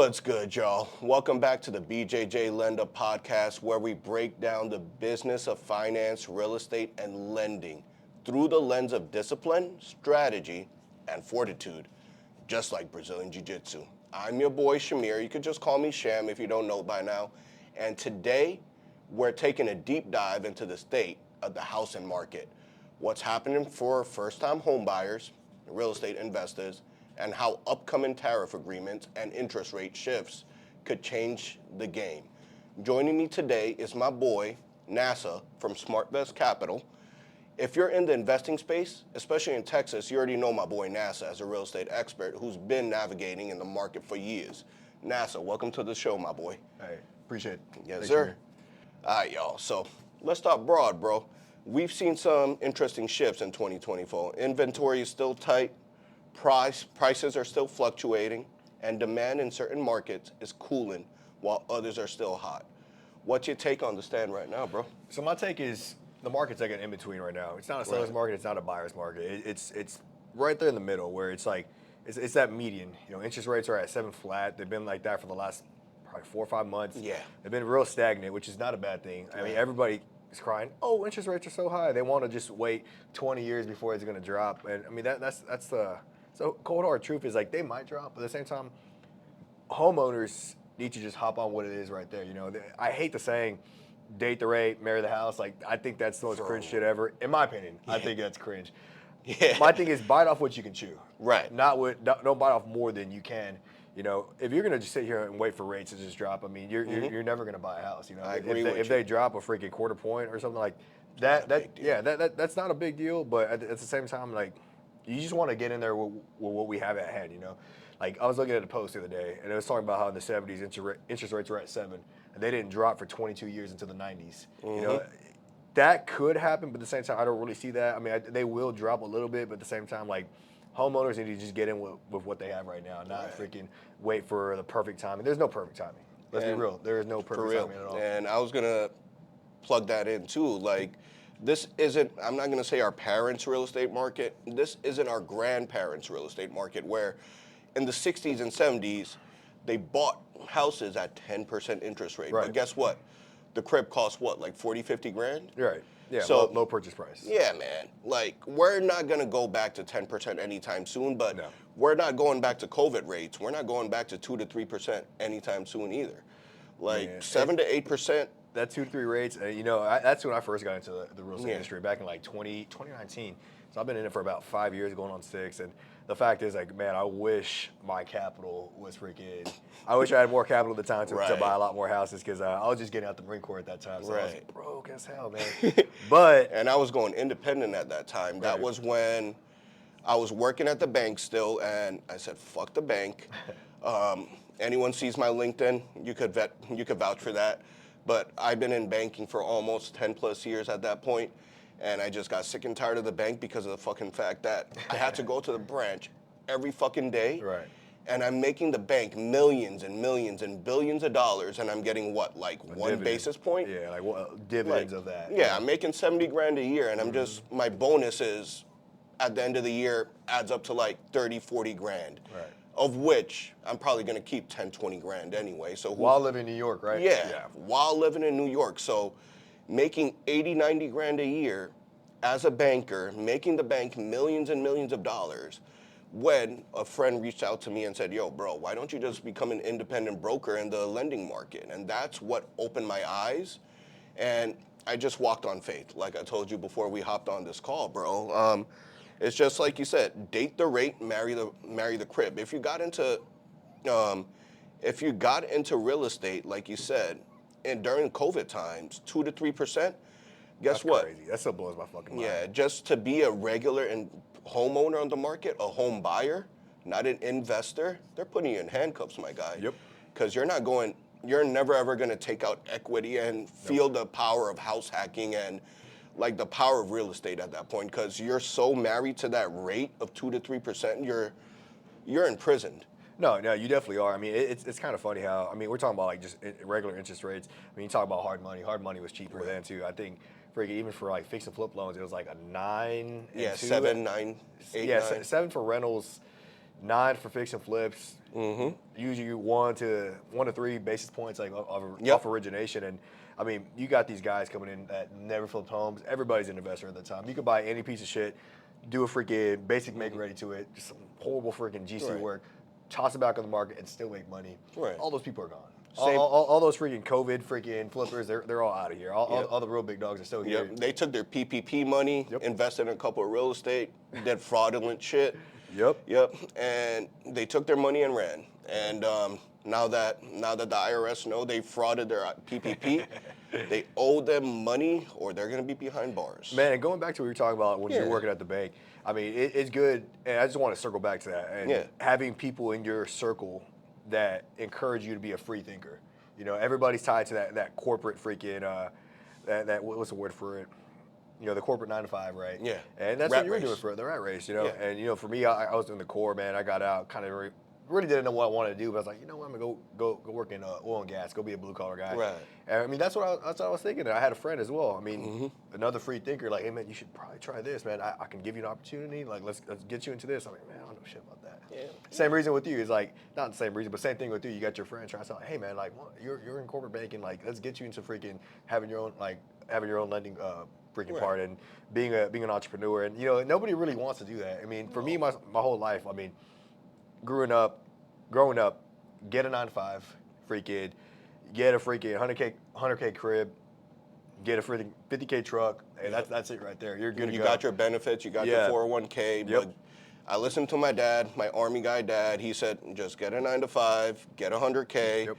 What's good, y'all? Welcome back to the BJJ Lender Podcast, where we break down the business of finance, real estate, and lending through the lens of discipline, strategy, and fortitude, just like Brazilian Jiu-Jitsu. I'm your boy, Shamier. You could just call me Sham if you don't know by now. And today, we're taking a deep dive into the state of the housing market, what's happening for first-time home buyers, real estate investors, and how upcoming tariff agreements and interest rate shifts could change the game. Joining me today is my boy, Nasa, from SmartVest Capital. If you're in the investing space, especially in Texas, you already know my boy Nasa as a real estate expert who's been navigating in the market for years. Nasa, welcome to the show, my boy. Hey, appreciate it. Yes, Thanks, sir. man. All right, y'all. So let's start broad, bro. We've seen some interesting shifts in 2024. Inventory is still tight. Prices are still fluctuating, and demand in certain markets is cooling while others are still hot. What's your take on the stand right now, bro? So my take is the market's like an in-between right now. It's not a seller's market, it's not a buyer's market. It's right there in the middle where it's like, it's that median. You know, interest rates are at 7 flat. They've been like that for the last probably 4 or 5 months. Yeah. They've been real stagnant, which is not a bad thing. I mean, everybody is crying, oh, interest rates are so high. They want to just wait 20 years before it's going to drop. And I mean, that's the... So cold hard truth is like they might drop, but at the same time, homeowners need to just hop on what it is right there. You know, I hate the saying, date the rate, marry the house. Like I think that's the most cringe shit ever. In my opinion, I think that's cringe. Yeah. My thing is bite off what you can chew. Right. Don't bite off more than you can. You know, if you're gonna just sit here and wait for rates to just drop, I mean, you're never gonna buy a house. You know, I agree with if they drop a freaking quarter point or something like that, that's not a big deal. But at the same time, like. You just want to get in there with what we have at hand, you know? Like, I was looking at a post the other day, and it was talking about how in the 70s, interest rates were at 7, and they didn't drop for 22 years into the 90s. You know, that could happen, but at the same time, I don't really see that. I mean, they will drop a little bit, but at the same time, like, homeowners need to just get in with what they have right now, not freaking wait for the perfect timing. There's no perfect timing. Let's be real. There is no perfect timing at all. And I was going to plug that in, too. Like, this isn't, I'm not going to say our parents' real estate market. This isn't our grandparents' real estate market where in the 60s and 70s, they bought houses at 10% interest rate. Right. But guess what? The crib costs what, like 40, 50 grand? Right. Yeah, so, low purchase price. Yeah, man. Like, we're not going to go back to 10% anytime soon, but we're not going back to COVID rates. We're not going back to 2 to 3% anytime soon either. Like, 7 to 8%. That 2 to 3 rates, you know, that's when I first got into the real estate industry back in like 2019. So I've been in it for about 5 years, going on 6. And the fact is, like, man, I wish my capital was freaking. I wish I had more capital at the time to buy a lot more houses because I was just getting out the Marine Corps at that time. So I was broke as hell, man. And I was going independent at that time. That was when I was working at the bank still, and I said, "Fuck the bank." Anyone sees my LinkedIn, you could vouch for that. But I've been in banking for almost 10 plus years at that point, and I just got sick and tired of the bank because of the fucking fact that I had to go to the branch every fucking day, and I'm making the bank millions and millions and billions of dollars, and I'm getting what, like one basis point? Yeah, like dividends of that. Yeah, I'm making 70 grand a year, and I'm just, my bonus is, at the end of the year, adds up to like 30, 40 grand. Right. Of which I'm probably going to keep 10, 20 grand anyway. So while living in New York, right? Yeah, while living in New York. So making 80, 90 grand a year as a banker, making the bank millions and millions of dollars, when a friend reached out to me and said, yo, bro, why don't you just become an independent broker in the lending market? And that's what opened my eyes. And I just walked on faith, like I told you before we hopped on this call, bro. It's just like you said, date the rate, marry the crib. If you got into real estate, like you said, and during COVID times, 2 to 3%, guess what? Crazy. That still blows my fucking mind. Yeah, just to be a regular homeowner on the market, a home buyer, not an investor, they're putting you in handcuffs, my guy. Yep. Because you're never ever going to take out equity and feel the power of house hacking and like the power of real estate at that point, because you're so married to that rate of 2 to 3%, you're imprisoned. No, you definitely are. I mean, it's kind of funny how, I mean, we're talking about like just regular interest rates. I mean, you talk about hard money. Hard money was cheaper then too. I think even for like fix and flip loans, it was like a 9. Yeah, 7, 9, 8, 9. 7 for rentals. 9 for fix and flips. Usually 1 to 3 basis points like off origination. And I mean, you got these guys coming in that never flipped homes. Everybody's an investor at the time. You could buy any piece of shit, do a freaking basic make ready to it, just some horrible freaking GC work, toss it back on the market, and still make money. Right. All those people are gone. All those freaking COVID freaking flippers, they're all out of here. All the real big dogs are still here. They took their PPP money, invested in a couple of real estate, did fraudulent shit. And they took their money and ran. And now that the IRS know they frauded their PPP, they owe them money or they're going to be behind bars. Man, and going back to what you were talking about when you're working at the bank, I mean, it's good. And I just want to circle back to that. And having people in your circle that encourage you to be a free thinker. You know, everybody's tied to that corporate freaking, that what's the word for it? You know, the corporate 9 to 5, right? Yeah. And that's what you were doing for the rat race, you know? And, you know, for me, I was in the Corps, man. I got out, kind of really didn't know what I wanted to do, but I was like, you know what, I'm going to go work in oil and gas, go be a blue-collar guy. Right. And, I mean, that's what I was thinking. I had a friend as well. I mean, another free thinker, like, hey, man, you should probably try this, man. I can give you an opportunity. Like, let's get you into this. I'm like, man, I don't know shit about that. Yeah. Same reason with you. It's like, not the same reason, but same thing with you. You got your friend trying to say, hey, man, like, you're in corporate banking. Like, let's get you into freaking having your own lending freaking part and being an entrepreneur. And, you know, nobody really wants to do that. I mean, for me, my whole life, I mean, growing up, get a 9 to 5, freaking, get a freaking 100K crib, get a freaking 50K truck, and that's it right there. You're good to go. You got your benefits, you got your 401K, but I listened to my dad, my Army guy dad. He said, just get a 9 to 5, get 100K,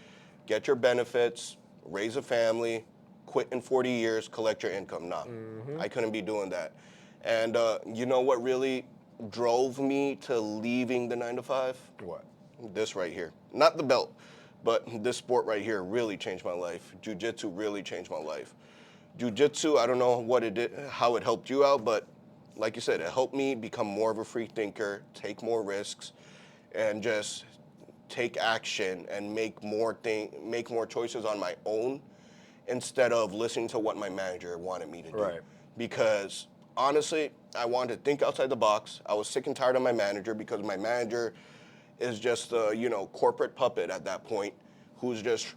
get your benefits, raise a family, quit in 40 years, collect your income. Nah, I couldn't be doing that. And you know what really drove me to leaving the 9 to 5? What? This right here. Not the belt, but this sport right here really changed my life. Jiu-jitsu really changed my life. Jiu-jitsu, I don't know what it did, how it helped you out, but like you said, it helped me become more of a free thinker, take more risks, and just take action and make more choices on my own instead of listening to what my manager wanted me to do. Right. Because honestly, I wanted to think outside the box. I was sick and tired of my manager because my manager is just a, corporate puppet at that point who's just,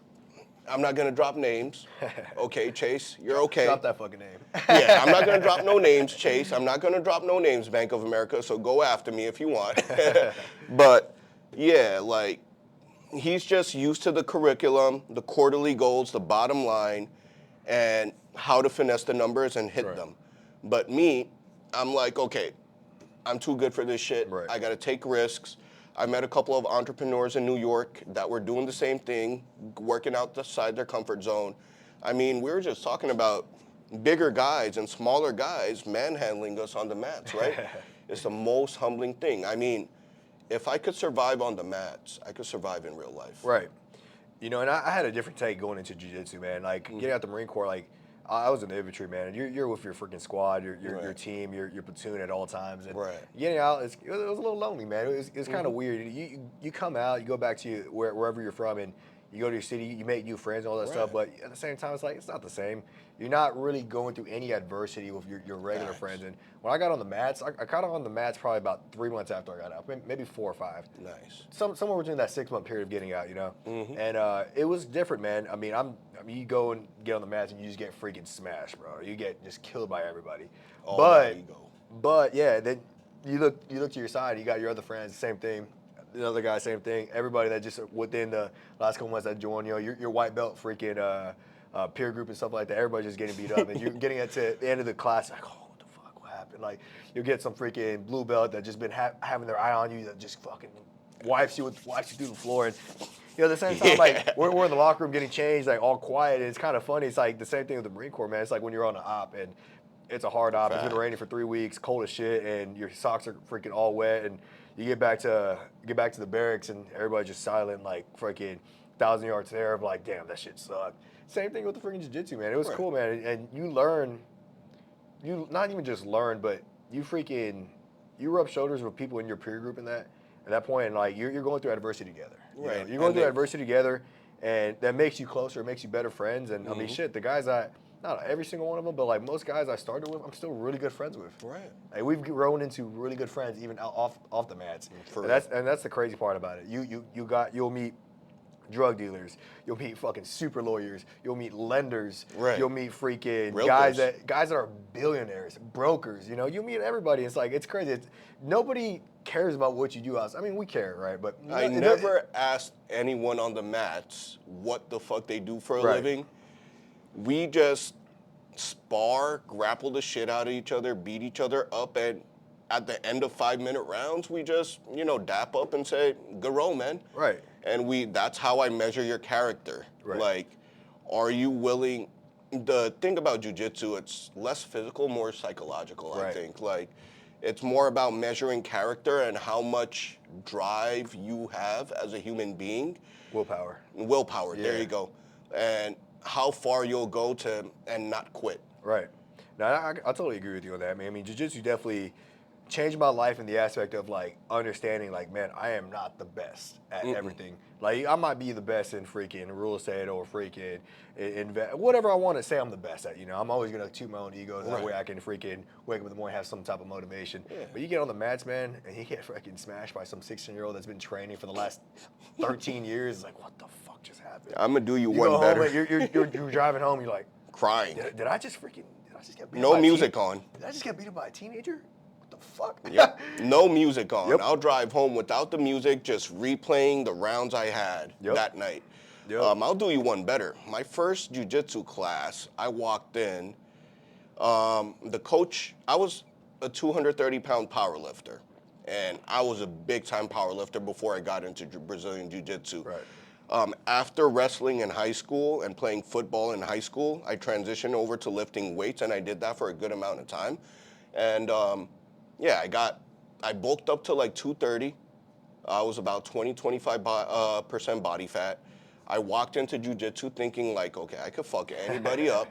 I'm not going to drop names. Okay, Chase, you're okay. Drop that fucking name. Yeah, I'm not going to drop no names, Chase. I'm not going to drop no names, Bank of America, so go after me if you want. But, yeah, like, he's just used to the curriculum, the quarterly goals, the bottom line, and how to finesse the numbers and hit them. But me, I'm like, okay, I'm too good for this shit. Right. I got to take risks. I met a couple of entrepreneurs in New York that were doing the same thing, working outside their comfort zone. I mean, we were just talking about bigger guys and smaller guys manhandling us on the mats, right? It's the most humbling thing. I mean, if I could survive on the mats, I could survive in real life. Right. You know, and I had a different take going into jiu-jitsu, man. Like, getting out the Marine Corps, like, I was in the infantry, man. And you're with your freaking squad, your team, your platoon at all times. And getting out, it was a little lonely, man. It was kind of weird. You come out, you go back to wherever you're from, and you go to your city, you make new friends and all that stuff. But at the same time, it's like, it's not the same. You're not really going through any adversity with your regular friends. And when I got on the mats, I got on the mats probably about 3 months after I got out, maybe 4 or 5. Nice. Somewhere between that 6-month period of getting out, you know. And it was different, man. I mean, you go and get on the mats and you just get freaking smashed, bro. You get just killed by everybody. But yeah, then you look to your side, you got your other friends, same thing. The other guy, same thing. Everybody that just within the last couple months that joined, your white belt freaking peer group and stuff like that. Everybody's just getting beat up, and you're getting it to the end of the class, like, oh, what the fuck, what happened? Like, you'll get some freaking blue belt that just been having their eye on you that just fucking wipes you through the floor. And at the same time, like, we're in the locker room getting changed, like, all quiet. And it's kind of funny. It's like the same thing with the Marine Corps, man. It's like when you're on an op and it's a hard op. It's been raining for 3 weeks, cold as shit, and your socks are freaking all wet. And you get back to the barracks and everybody's just silent, like freaking 1,000 yards there of like, damn, that shit sucked. Same thing with the freaking jiu-jitsu, man. It was cool, man. And you learn, you not even just learn, but you rub shoulders with people in your peer group at that point, and like you're going through adversity together. Right. You know? You're going through adversity together, and that makes you closer. It makes you better friends. And I mean, shit, the guys that not every single one of them, but like most guys I started with, I'm still really good friends with. Right. Like we've grown into really good friends, even off the mats. For And that's the crazy part about it. You'll meet drug dealers, you'll meet fucking super lawyers, you'll meet lenders, Right. you'll meet freaking Realtors. guys that are billionaires, brokers. You know, you meet everybody. It's like it's crazy. Nobody cares about what you do outside. I mean, we care, right? But I never asked anyone on the mats what the fuck they do for a Right. living. We just spar, grapple the shit out of each other, beat each other up, and at the end of 5-minute rounds, we just, dap up and say, good roll, man. Right. And that's how I measure your character. Right. Like, are you willing? The thing about jiu-jitsu, it's less physical, more psychological, I Right. think. Like, it's more about measuring character and how much drive you have as a human being. Willpower. Willpower, there Yeah. you go. And how far you'll go and not quit. Right. No, I totally agree with you on that, man. I mean, jiu-jitsu definitely changed my life in the aspect of like understanding, like, man, I am not the best at everything. Like, I might be the best in freaking real estate or freaking whatever I want to say I'm the best at. You know, I'm always gonna toot my own ego. That way I can freaking wake up in the morning, have some type of motivation. Yeah. But you get on the mats, man, and you get freaking smashed by some 16-year-old that's been training for the last 13 years. It's like, what the fuck just happened? I'm going to do you You one go better. home, and you're driving home, you're like, Crying. did I just get beat No up by music on. Did I just get beat up by a teenager? What the fuck? Yep. No music on. Yep. I'll drive home without the music, just replaying the rounds I had that night. Yep. I'll do you one better. My first jiu-jitsu class, I walked in. The coach, I was a 230-pound power lifter, and I was a big-time power lifter before I got into Brazilian jiu-jitsu. Right. After wrestling in high school and playing football in high school, I transitioned over to lifting weights, and I did that for a good amount of time. And I bulked up to like 230. I was about 25% body fat. I walked into jiu-jitsu thinking like, okay, I could fuck anybody up.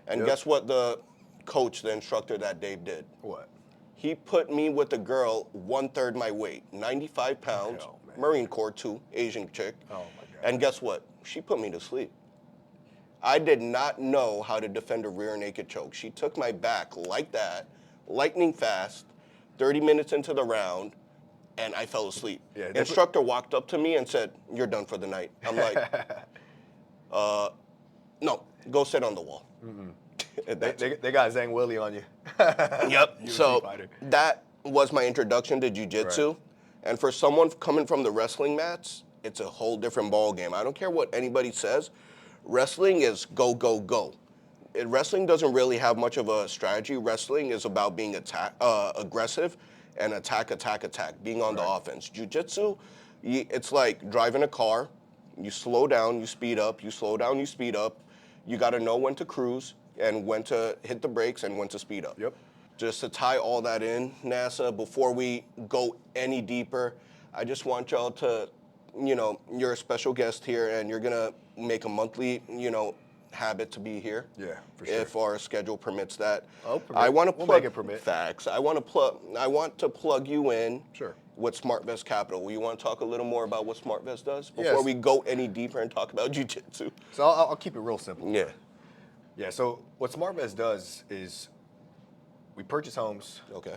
And guess what the coach, the instructor that day did? What? He put me with a girl 1/3 my weight, 95 pounds, Oh, man. Marine Corps too, Asian chick. Oh, my God. And guess what? She put me to sleep. I did not know how to defend a rear naked choke. She took my back like that, lightning fast, 30 minutes into the round, and I fell asleep. Yeah, Instructor walked up to me and said, "You're done for the night." I'm like, no, go sit on the wall. They got Zhang Willie on you. Yep. UFC So fighter. that was my introduction to jiu-jitsu. Right. And for someone coming from the wrestling mats, it's a whole different ball game. I don't care what anybody says. Wrestling is go, go, go. Wrestling doesn't really have much of a strategy. Wrestling is about being aggressive and attack, being on the offense. Jiu-jitsu, it's like driving a car. You slow down, you speed up, you slow down, you speed up. You got to know when to cruise and when to hit the brakes and when to speed up. Yep. Just to tie all that in, NASA, before we go any deeper, I just want y'all to, you're a special guest here and you're going to make a monthly, habit to be here. Yeah, for sure. If our schedule permits that. Oh, permit. I want to We'll plug make it permit. facts. I want to plug you in. Sure. With SmartVest Capital. You want to talk a little more about what SmartVest does before Yes. we go any deeper and talk about jiu-jitsu? So I'll keep it real simple. Yeah. Yeah, so what SmartVest does is we purchase homes. Okay.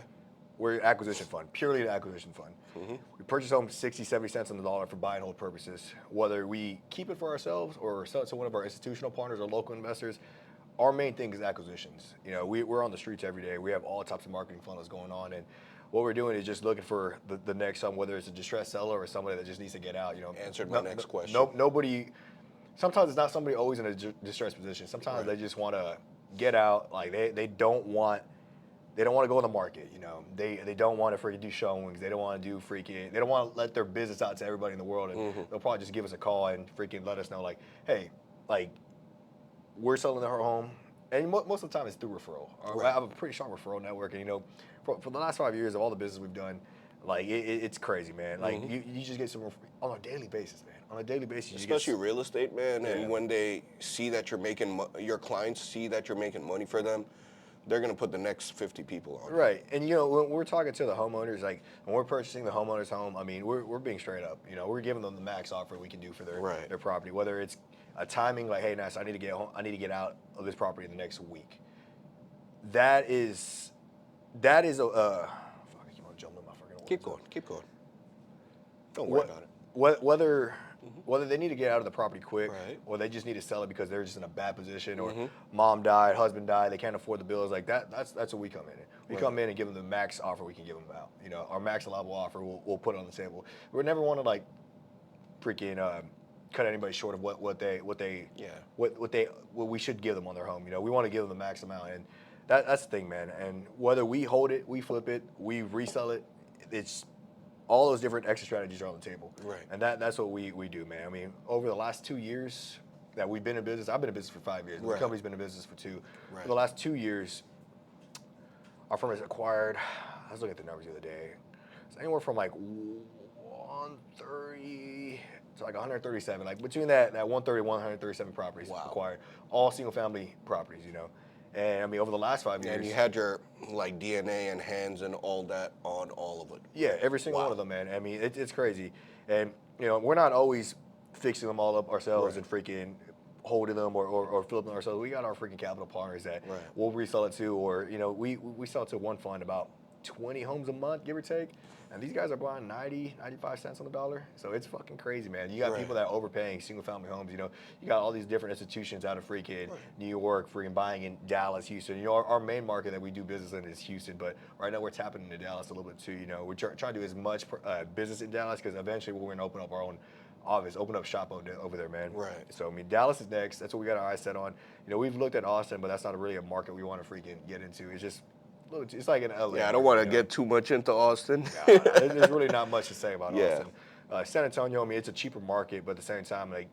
We're an acquisition fund, purely an acquisition fund. We purchase homes 60, 70 cents on the dollar for buy and hold purposes. Whether we keep it for ourselves or sell it to one of our institutional partners or local investors, our main thing is acquisitions. We're on the streets every day. We have all types of marketing funnels going on, and what we're doing is just looking for the next one, whether it's a distressed seller or somebody that just needs to get out. Answered my next question. Nobody. Sometimes it's not somebody always in a distressed position. Sometimes they just want to get out. Like they don't want to go in the market. They don't want to freaking do showings. They don't want to do freaking. They don't want to let their business out to everybody in the world. And they'll probably just give us a call and freaking let us know, like, hey, like, we're selling their home. And most of the time it's through referral. I have a pretty strong referral network, and for the last 5 years of all the business we've done, like it's crazy, man. Like you just get some on a daily basis, man. On a daily basis, Especially real estate, man. And when they see that you're making, your clients see that you're making money for them, they're gonna put the next 50 people on. Right, and when we're talking to the homeowners, like when we're purchasing the homeowner's home, I mean we're being straight up. We're giving them the max offer we can do for their property, whether it's a timing like, hey, Nasa, I need to get home, I need to get out of this property in the next week. That is a fuck, I keep on jumping my fucking words. Keep going. Don't worry about it. Whether they need to get out of the property quick, Right. or they just need to sell it because they're just in a bad position, or mom died, husband died, they can't afford the bills, like that's what we come in. We come in and give them the max offer we can give them out. You know, our max allowable offer, we'll put it on the table. We never want to like freaking cut anybody short of what we should give them on their home. You know, we want to give them the max amount, and that's the thing, man. And whether we hold it, we flip it, we resell it, it's all those different exit strategies are on the table. Right. And that's what we do, man. I mean, over the last 2 years that we've been in business, I've been in business for 5 years. Right. The company's been in business for 2. Right. For the last 2 years, our firm has acquired, I was looking at the numbers the other day, it's anywhere from like 130 to like 137, like between that 130, 137 properties acquired, all single family properties, you know. And I mean, over the last 5 years. And you had your like DNA and hands and all that on all of it. Yeah, every single one of them, man. I mean, it's crazy. And, you know, we're not always fixing them all up ourselves and freaking holding them or flipping them ourselves. We got our freaking capital partners that we'll resell it to, or, you know, we sell it to one fund about 20 homes a month, give or take. And these guys are buying 90, 95 cents on the dollar. So it's fucking crazy, man. You got people that are overpaying single family homes. You know, you got all these different institutions out of freaking New York, freaking buying in Dallas, Houston. You know, our main market that we do business in is Houston, but right now we're tapping into Dallas a little bit too. You know, we're trying to do as much business in Dallas because eventually we're going to open up our own office, open up shop over there, man. Right. So, I mean, Dallas is next. That's what we got our eyes set on. You know, we've looked at Austin, but that's not really a market we want to freaking get into. It's just, it's like in LA. Yeah, I don't want to get too much into Austin. No, there's really not much to say about Austin. San Antonio, I mean, it's a cheaper market, but at the same time, like,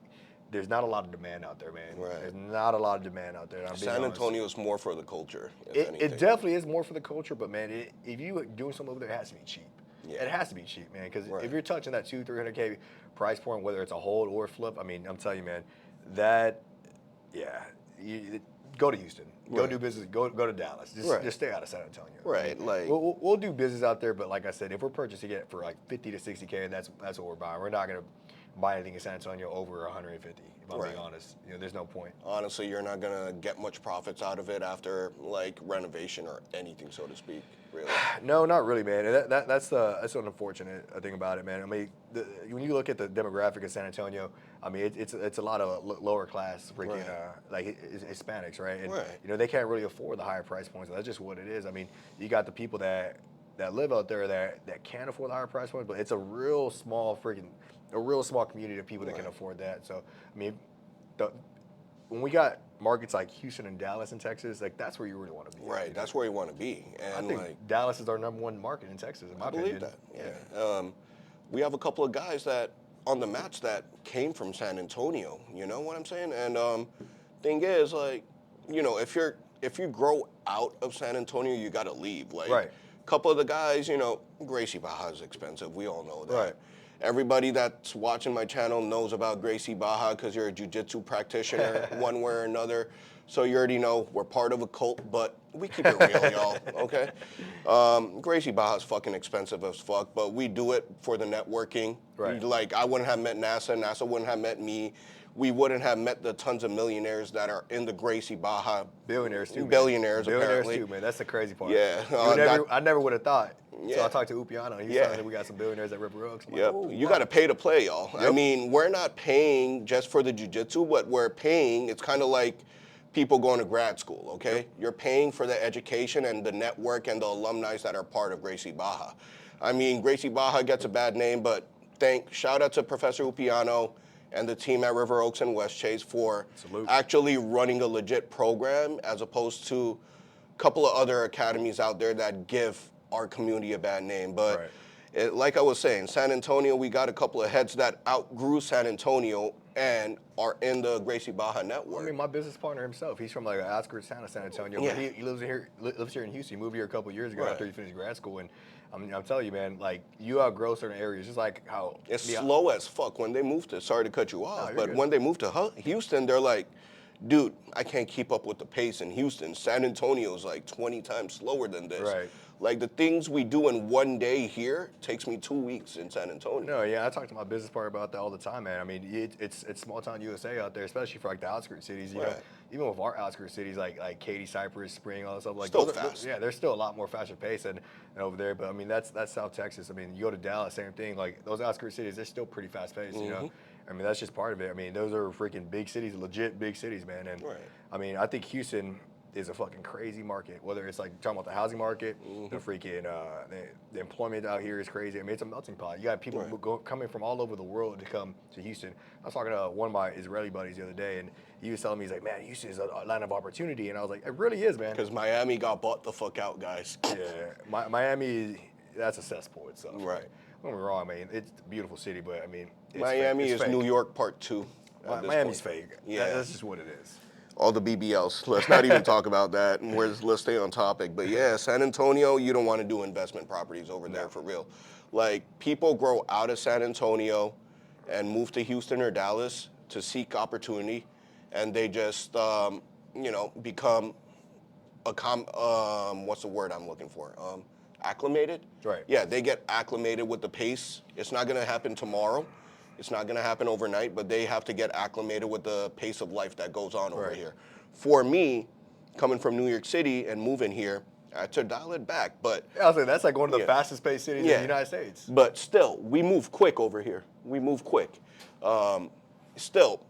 there's not a lot of demand out there, man. Right. There's not a lot of demand out there. San Antonio is more for the culture. It definitely is more for the culture, but man, if you doing something over there, it has to be cheap. Yeah. It has to be cheap, man, because if you're touching that $200-300K price point, whether it's a hold or a flip, I mean, I'm telling you, man, go to Houston, go do business, go to Dallas, just stay out of San Antonio. Right, like we'll do business out there, but like I said, if we're purchasing it for like 50 to 60K, that's what we're buying. We're not gonna buy anything in San Antonio over 150. If I'm being honest, you know, there's no point. Honestly, you're not gonna get much profits out of it after like renovation or anything, so to speak. Really? No, not really, man. And that's an unfortunate thing about it, man. I mean, when you look at the demographic of San Antonio, I mean, it's a lot of lower class freaking like Hispanics, right? And you know, they can't really afford the higher price points. That's just what it is. I mean, you got the people that live out there that can't afford the higher price points, but it's a real small community of people that can afford that. So, I mean, when we got markets like Houston and Dallas in Texas, like that's where you really want to be. Right, that's where you want to be. And I think like, Dallas is our #1 market in Texas, in my opinion. I believe that. Yeah. We have a couple of guys that on the match that came from San Antonio. You know what I'm saying? And thing is, like, you know, if you grow out of San Antonio, you got to leave. Like, a couple of the guys, you know, Gracie Baja is expensive. We all know that. Right. Everybody that's watching my channel knows about Gracie Baja because you're a jiu-jitsu practitioner one way or another. So you already know we're part of a cult, but we keep it real, y'all, okay? Gracie Baja is fucking expensive as fuck, but we do it for the networking. Right. Like, I wouldn't have met Nasa. Nasa wouldn't have met me. We wouldn't have met the tons of millionaires that are in the Gracie Baja. Billionaires, too, man. Billionaires, apparently. Too, man. That's the crazy part. Yeah. I never would have thought. Yeah. So I talked to Upiano. He was telling me we got some billionaires at River Oaks. Yep. You got to pay to play, y'all. I mean, we're not paying just for the jiu-jitsu, but we're paying. It's kind of like people going to grad school, okay? You're paying for the education and the network and the alumni that are part of Gracie Baja. I mean, Gracie Baja gets a bad name, but shout out to Professor Upiano and the team at River Oaks and West Chase for actually running a legit program as opposed to a couple of other academies out there that give our community a bad name. But like I was saying, San Antonio, we got a couple of heads that outgrew San Antonio and are in the Gracie Baja network. I mean, my business partner himself, he's from like an outskirts town of San Antonio, but he lives here in Houston. He moved here a couple of years ago after he finished grad school. And I'm telling you, man, like, you outgrow certain areas, just like how it's slow as fuck when they moved to. Sorry to cut you off, but good. when they moved to Houston, they're like, dude, I can't keep up with the pace in Houston. San Antonio's like 20 times slower than this. Right. Like the things we do in one day here takes me 2 weeks in San Antonio. No, yeah, I talk to my business partner about that all the time, man. I mean, it's small town USA out there, especially for like the outskirts cities. You know, even with our outskirts cities like Katy, Cypress, Spring, all that stuff. Like Still fast. Yeah, they're still a lot more faster paced than over there. But I mean, that's South Texas. I mean, you go to Dallas, same thing. Like those outskirts cities, they're still pretty fast paced. You know, I mean, that's just part of it. I mean, those are freaking big cities, legit big cities, man. And I mean, I think Houston is a fucking crazy market. Whether it's like talking about the housing market, the freaking the employment out here is crazy. I mean, it's a melting pot. You got people coming from all over the world to come to Houston. I was talking to one of my Israeli buddies the other day, and he was telling me, he's like, man, Houston is a land of opportunity. And I was like, it really is, man. Because Miami got bought the fuck out, guys. Yeah, Miami, that's a cesspool itself. Right. Don't get me wrong, I mean, it's a beautiful city, but I mean, Miami is fake. New York Part 2. Miami's fake. Yeah. That's just what it is. All the BBLs. Let's not even talk about that. And let's stay on topic. But yeah, San Antonio, you don't want to do investment properties over there for real. Like people grow out of San Antonio and move to Houston or Dallas to seek opportunity, and they just become what's the word I'm looking for? Acclimated. Right. Yeah, they get acclimated with the pace. It's not going to happen tomorrow. It's not going to happen overnight, but they have to get acclimated with the pace of life that goes on over here. For me, coming from New York City and moving here, I had to dial it back. But I was like, that's like one of the fastest paced cities in the United States. But still, we move quick over here. We move quick. Still,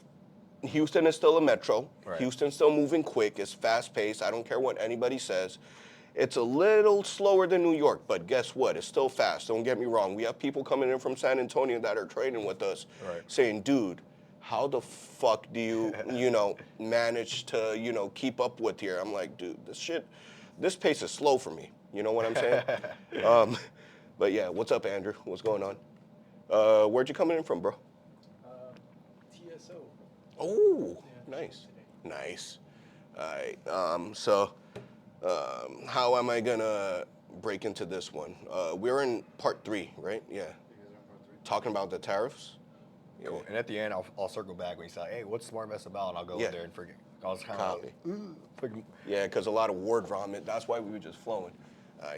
Houston is still a metro. Houston's still moving quick. It's fast paced. I don't care what anybody says. It's a little slower than New York, but guess what? It's still fast. Don't get me wrong. We have people coming in from San Antonio that are trading with us saying, dude, how the fuck do you, manage to, keep up with here? I'm like, dude, this pace is slow for me. You know what I'm saying? But yeah, what's up, Andrew? What's going on? Where'd you come in from, bro? TSO. Oh, nice. Nice. All right. How am I gonna break into this one? We're in part 3, right? Yeah. Talking about the tariffs. Cool. Yeah. And at the end, I'll circle back when you say, "Hey, what's SmartVest about?" And I'll go in there and forget. I was kind of like, yeah, because a lot of word vomit. That's why we were just flowing.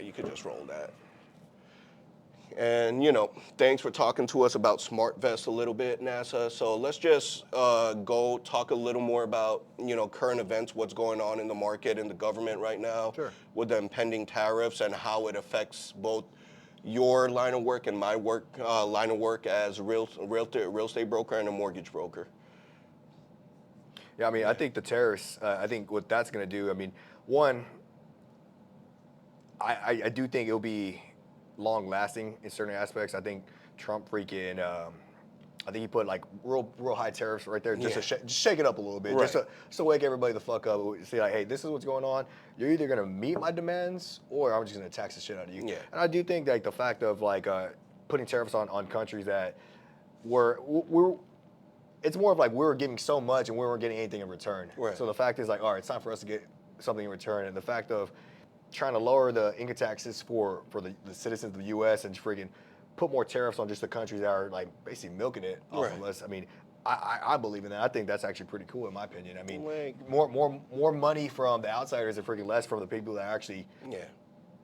You could just roll that. And thanks for talking to us about SmartVest a little bit, NASA. So let's just go talk a little more about current events, what's going on in the market and the government right now, with the impending tariffs and how it affects both your line of work and my line of work as a real estate broker and a mortgage broker. Yeah, I mean, I think the tariffs. I think what that's going to do. I mean, one, I do think it'll be long lasting in certain aspects. I think Trump freaking, I think he put like real high tariffs right there just to shake it up a little bit, just to wake everybody the fuck up. Say like, hey, this is what's going on. You're either gonna meet my demands or I'm just gonna tax the shit out of you. Yeah. And I do think like the fact of like putting tariffs on countries that we're it's more of like we were giving so much and we weren't getting anything in return. Right. So the fact is like, all right, it's time for us to get something in return. And the fact of trying to lower the income taxes for the citizens of the U.S. and freaking put more tariffs on just the countries that are like basically milking it off of us. I mean, I believe in that. I think that's actually pretty cool in my opinion. I mean, more money from the outsiders and freaking less from the people that actually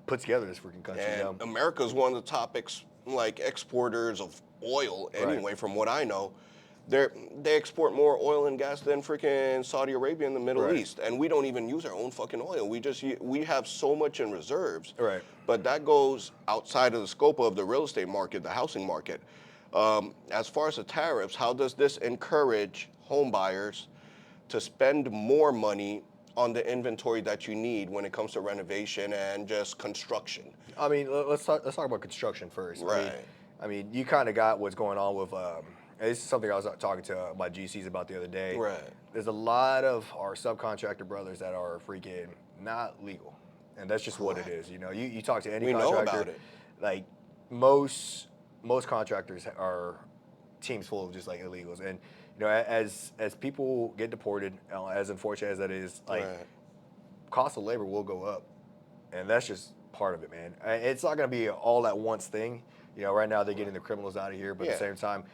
put together this freaking country. And America's one of the topics like exporters of oil anyway, from what I know. They export more oil and gas than freaking Saudi Arabia and the Middle East, and we don't even use our own fucking oil. We have so much in reserves, but that goes outside of the scope of the real estate market, the housing market. As far as the tariffs, how does this encourage home buyers to spend more money on the inventory that you need when it comes to renovation and just construction? I mean, let's talk about construction first. Right. I mean, you kind of got what's going on with. This is something I was talking to my GCs about the other day. Right. There's a lot of our subcontractor brothers that are freaking not legal, and that's just what it is. You talk to any contractor. We know about it. Like most contractors are teams full of just like illegals, and as people get deported, as unfortunate as that is, like cost of labor will go up, and that's just part of it, man. It's not going to be all at once thing. Right now they're getting the criminals out of here, but at the same time,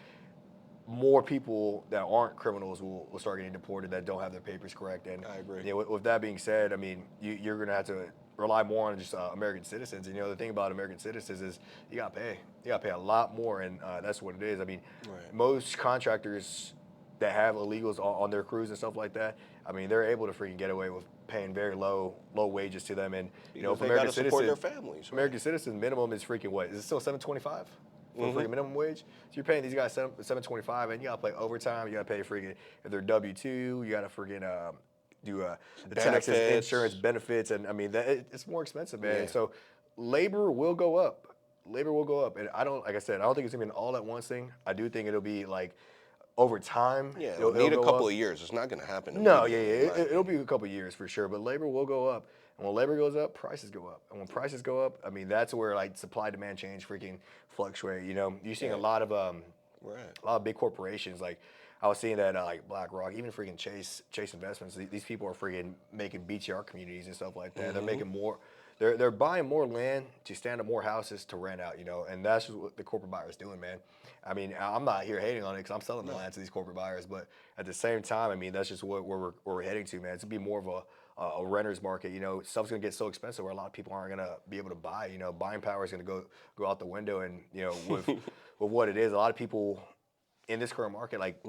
more people that aren't criminals will start getting deported that don't have their papers correct. And I agree. You know, with that being said, I mean, you're going to have to rely more on just American citizens. And you know, the thing about American citizens is you got to pay. You got to pay a lot more, and that's what it is. I mean, most contractors that have illegals on their crews and stuff like that, I mean, they're able to freaking get away with paying very low wages to them. And you know, for American support citizens, their families. American citizens minimum is freaking what? Is it still $7.25 for freaking minimum wage? So you're paying these guys $7.25, and you gotta play overtime. You gotta pay freaking if they're W-2. You gotta freaking do the taxes, insurance, benefits, and I mean it's more expensive, man. Yeah. So labor will go up. Labor will go up, and like I said, I don't think it's gonna be an all at once thing. I do think it'll be like over time. Yeah, it'll need a couple of years. It's not going to happen. No, it'll be a couple of years for sure, but labor will go up. And when labor goes up, prices go up. And when prices go up, I mean, that's where like supply demand change freaking fluctuate. You know, you're seeing a lot of big corporations. Like I was seeing that like BlackRock, even freaking Chase Investments. These people are freaking making BTR communities and stuff like that. They're making more. They're buying more land to stand up more houses to rent out, you know, and that's just what the corporate buyer's doing, man. I mean, I'm not here hating on it because I'm selling the land to these corporate buyers, but at the same time, I mean, that's just where we're heading to, man. It's gonna be more of a renter's market, you know. Stuff's gonna get so expensive where a lot of people aren't gonna be able to buy, you know. Buying power is gonna go out the window, and you know, with what it is, a lot of people in this current market, like,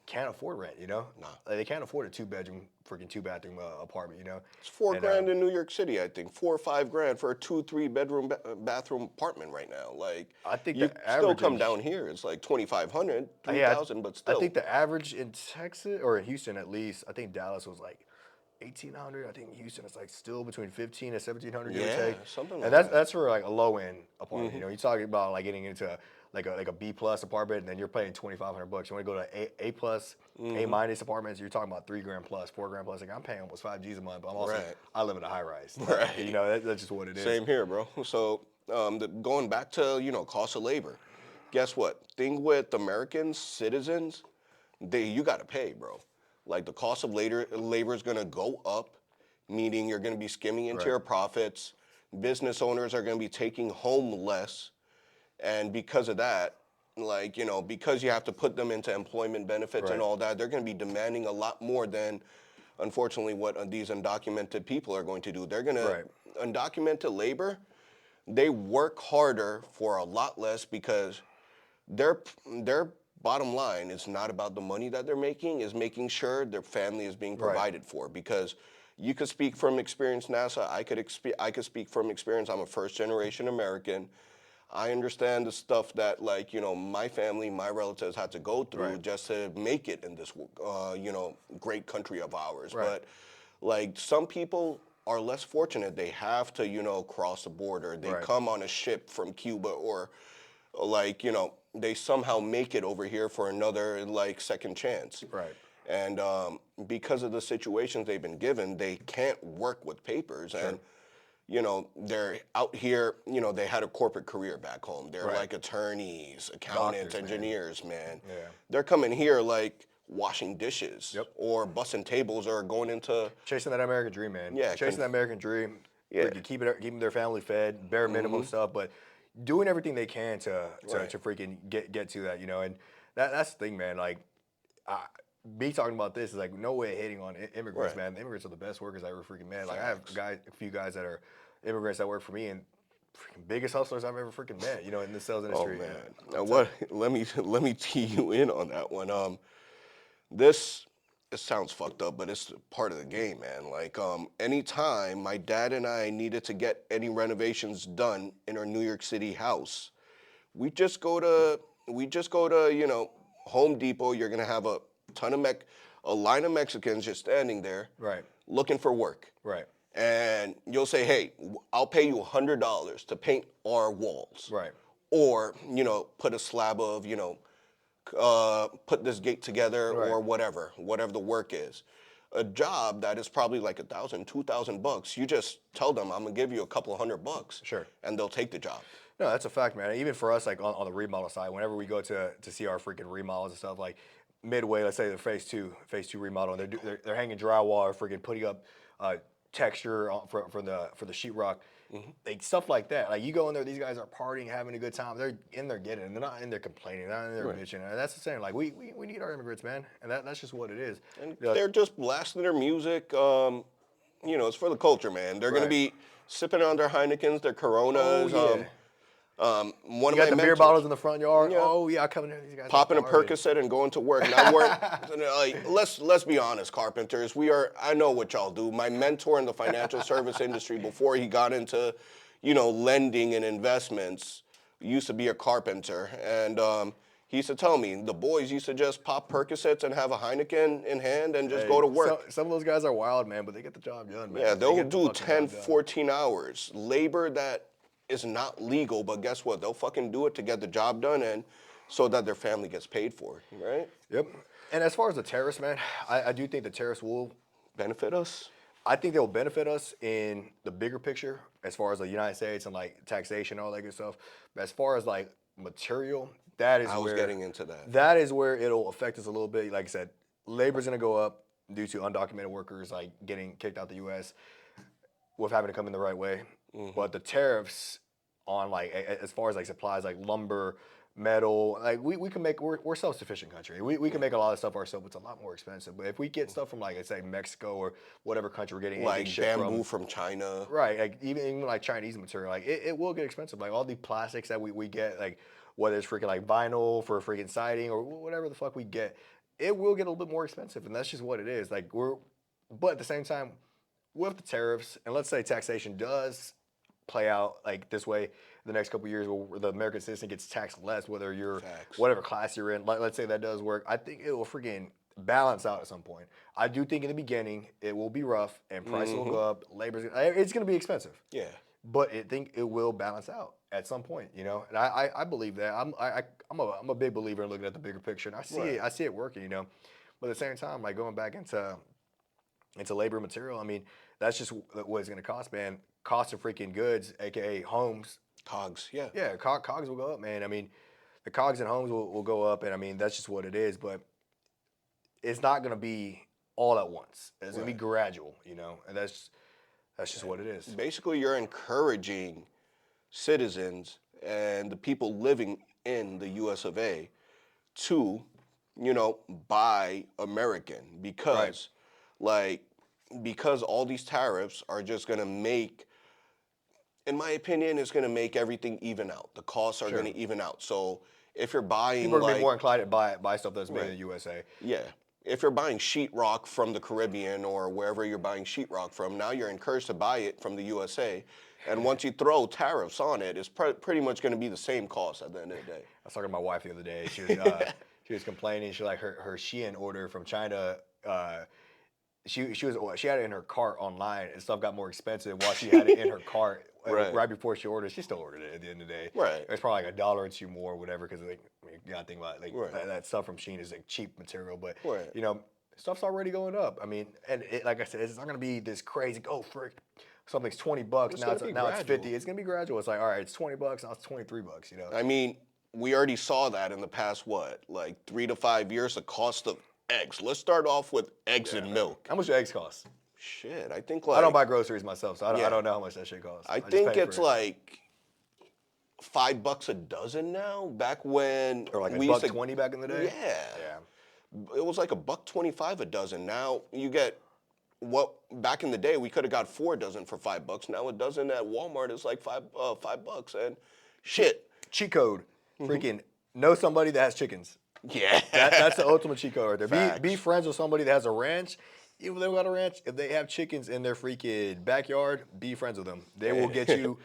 can't afford rent, you know? Nah. Like, they can't afford a freaking two-bathroom apartment, you know? It's $4,000 in New York City, I think. $4 or $5,000 for a 2-3 bedroom bathroom apartment right now. Like, I think you the still average come down here, it's like $2,500, $3,000, but still. I think the average in Texas, or in Houston at least, I think Dallas was like 1,800. I think Houston is like still between 1,500 and 1,700, give or take. Something like and that. that's for like a low end apartment. You know, you're talking about like getting into like a B plus apartment, and then you're paying $2,500. You want to go to A plus, A minus apartments, you're talking about $3,000 plus, $4,000 plus. Like I'm paying almost $5,000 a month, but I'm also I live in a high rise. You know, that's just what it is. Same here, bro. So going back to, you know, cost of labor, guess what? Thing with Americans, citizens, you got to pay, bro. Like the cost of labor is going to go up, meaning you're going to be skimming into your profits. Business owners are going to be taking home less. And because of that, like, you know, because you have to put them into employment benefits and all that, they're going to be demanding a lot more than, unfortunately, what these undocumented people are going to do. They're going to, undocumented labor, they work harder for a lot less because their bottom line is not about the money that they're making, is making sure their family is being provided for. Because you could speak from experience, NASA. I could speak from experience. I'm a first-generation American. I understand the stuff that, like, you know, my family, my relatives had to go through just to make it in this, you know, great country of ours. But, like, some people are less fortunate. They have to, you know, cross the border. They come on a ship from Cuba, or, like, you know, they somehow make it over here for another, like, second chance. And because of the situations they've been given, they can't work with papers. And you know, they're out here, you know, they had a corporate career back home. They're like attorneys, accountants, engineers, man. They're coming here like washing dishes or bussing tables or going into... Chasing that American dream, man. Yeah. Chasing that American dream. Keeping their family fed, bare minimum stuff, but doing everything they can to freaking get to that, you know. And that's the thing, man. Like, me talking about this is like no way hating on immigrants, man. Immigrants are the best workers I ever freaking met. Like I have a few guys that are immigrants that work for me, and freaking biggest hustlers I've ever freaking met, you know, in the sales industry. Oh man, now what? Let me tee you in on that one. It sounds fucked up, but it's part of the game, man. Like anytime my dad and I needed to get any renovations done in our New York City house, we just go to you know, Home Depot. You're gonna have a line of Mexicans just standing there, looking for work, and you'll say, "Hey, I'll pay you $100 to paint our walls, or you know, put a slab of, you know, put this gate together, or whatever the work is." A job that is probably like $1,000, $2,000. You just tell them, "I'm gonna give you a couple $100, and they'll take the job." No, that's a fact, man. Even for us, like on the remodel side, whenever we go to see our freaking remodels and stuff, like midway, let's say the phase two remodel, and they're hanging drywall or freaking putting up texture for the sheetrock. Like stuff like that. Like you go in there, these guys are partying, having a good time. They're in there getting it. They're not in there complaining. They're not in there bitching. And that's the same. Like we need our immigrants, man. And that's just what it is. And they're just blasting their music. It's for the culture, man. They're gonna be sipping on their Heinekens, their Coronas. Oh, yeah. One You of got the my beer mentors, bottles in the front yard. Yeah. Oh yeah, I come in there. These guys popping a are partying. Percocet and going to work. Now let's be honest, carpenters. I know what y'all do. My mentor in the financial service industry before he got into, lending and investments, used to be a carpenter, and he used to tell me the boys used to just pop Percocets and have a Heineken in hand and just go to work. Some of those guys are wild, man, but they get the job done, man. Yeah, They they'll get the do fucking 10, job done. 14 hours. Labor that is not legal, but guess what? They'll fucking do it to get the job done and so that their family gets paid for it, right? Yep. And as far as the tariffs, man, I do think the tariffs will Benefit us? I think they will benefit us in the bigger picture as far as the United States and like taxation, all that good stuff. But as far as like material, that is I was getting into that. That is where it'll affect us a little bit. Like I said, labor's gonna go up due to undocumented workers like getting kicked out the U.S. with having to come in the right way. But the tariffs on like as far as like supplies like lumber, metal, like we can make we're self-sufficient country. We can make a lot of stuff ourselves. It's a lot more expensive. But if we get stuff from like let's say Mexico or whatever country we're getting Like anything shipped bamboo from China. right? Like even like Chinese material, like it will get expensive. Like all the plastics that we get, like whether it's freaking like vinyl for freaking siding or whatever the fuck we get, it will get a little bit more expensive, and that's just what it is. Like but at the same time, with the tariffs, and let's say taxation does play out like this way the next couple of years where the American citizen gets taxed less, whether you're whatever class you're in. Let's say that does work. I think it will freaking balance out at some point. I do think in the beginning it will be rough and prices will go up. It's going to be expensive. Yeah. But I think it will balance out at some point, And I believe that. I'm a big believer in looking at the bigger picture, and I see it working, But at the same time, like going back into labor and material, I mean, that's just what it's going to cost, man. Cost of freaking goods, aka homes. COGS, yeah. Yeah, COGS will go up, man. I mean, the COGS in homes will go up, and I mean that's just what it is. But it's not going to be all at once. It's going to be gradual, and that's just what it is. Basically, you're encouraging citizens and the people living in the US of A to, buy American because all these tariffs are just going to make, in my opinion, it's going to make everything even out. The costs are going to even out. So if you're buying people are going to be more inclined to buy stuff that's made in the USA. Yeah. If you're buying sheetrock from the Caribbean or wherever you're buying sheetrock from, now you're encouraged to buy it from the USA. And once you throw tariffs on it, it's pretty much going to be the same cost at the end of the day. I was talking to my wife the other day. She was complaining. She like her Shein order from China. She had it in her cart online, and stuff got more expensive while she had it in her cart right before she ordered. She still ordered it at the end of the day. Right. It's probably like $1 or $2 more, or whatever. Because you gotta think about that stuff from Shein is like cheap material, but stuff's already going up. I mean, and like I said, it's not gonna be this crazy. Oh, frick, something's $20 now it's 50. It's gonna be gradual. It's like all right, it's $20 now it's $23. I mean, we already saw that in the past 3 to 5 years. The cost of eggs. Let's start off with eggs and milk. How much do eggs cost? Shit, I think I don't buy groceries myself, so I don't know how much that shit costs. I think it's like $5 a dozen now. Back when or like $1.20 back in the day. Yeah. It was like $1.25 a dozen. Now you get back in the day we could have got 4 dozen for $5. Now a dozen at Walmart is like $5 and shit. Cheat code. Freaking know somebody that has chickens. Yeah. That's the ultimate cheat code right there. Facts. Be friends with somebody that has a ranch. Even if they got a ranch, if they have chickens in their freaking backyard, be friends with them. They will get you.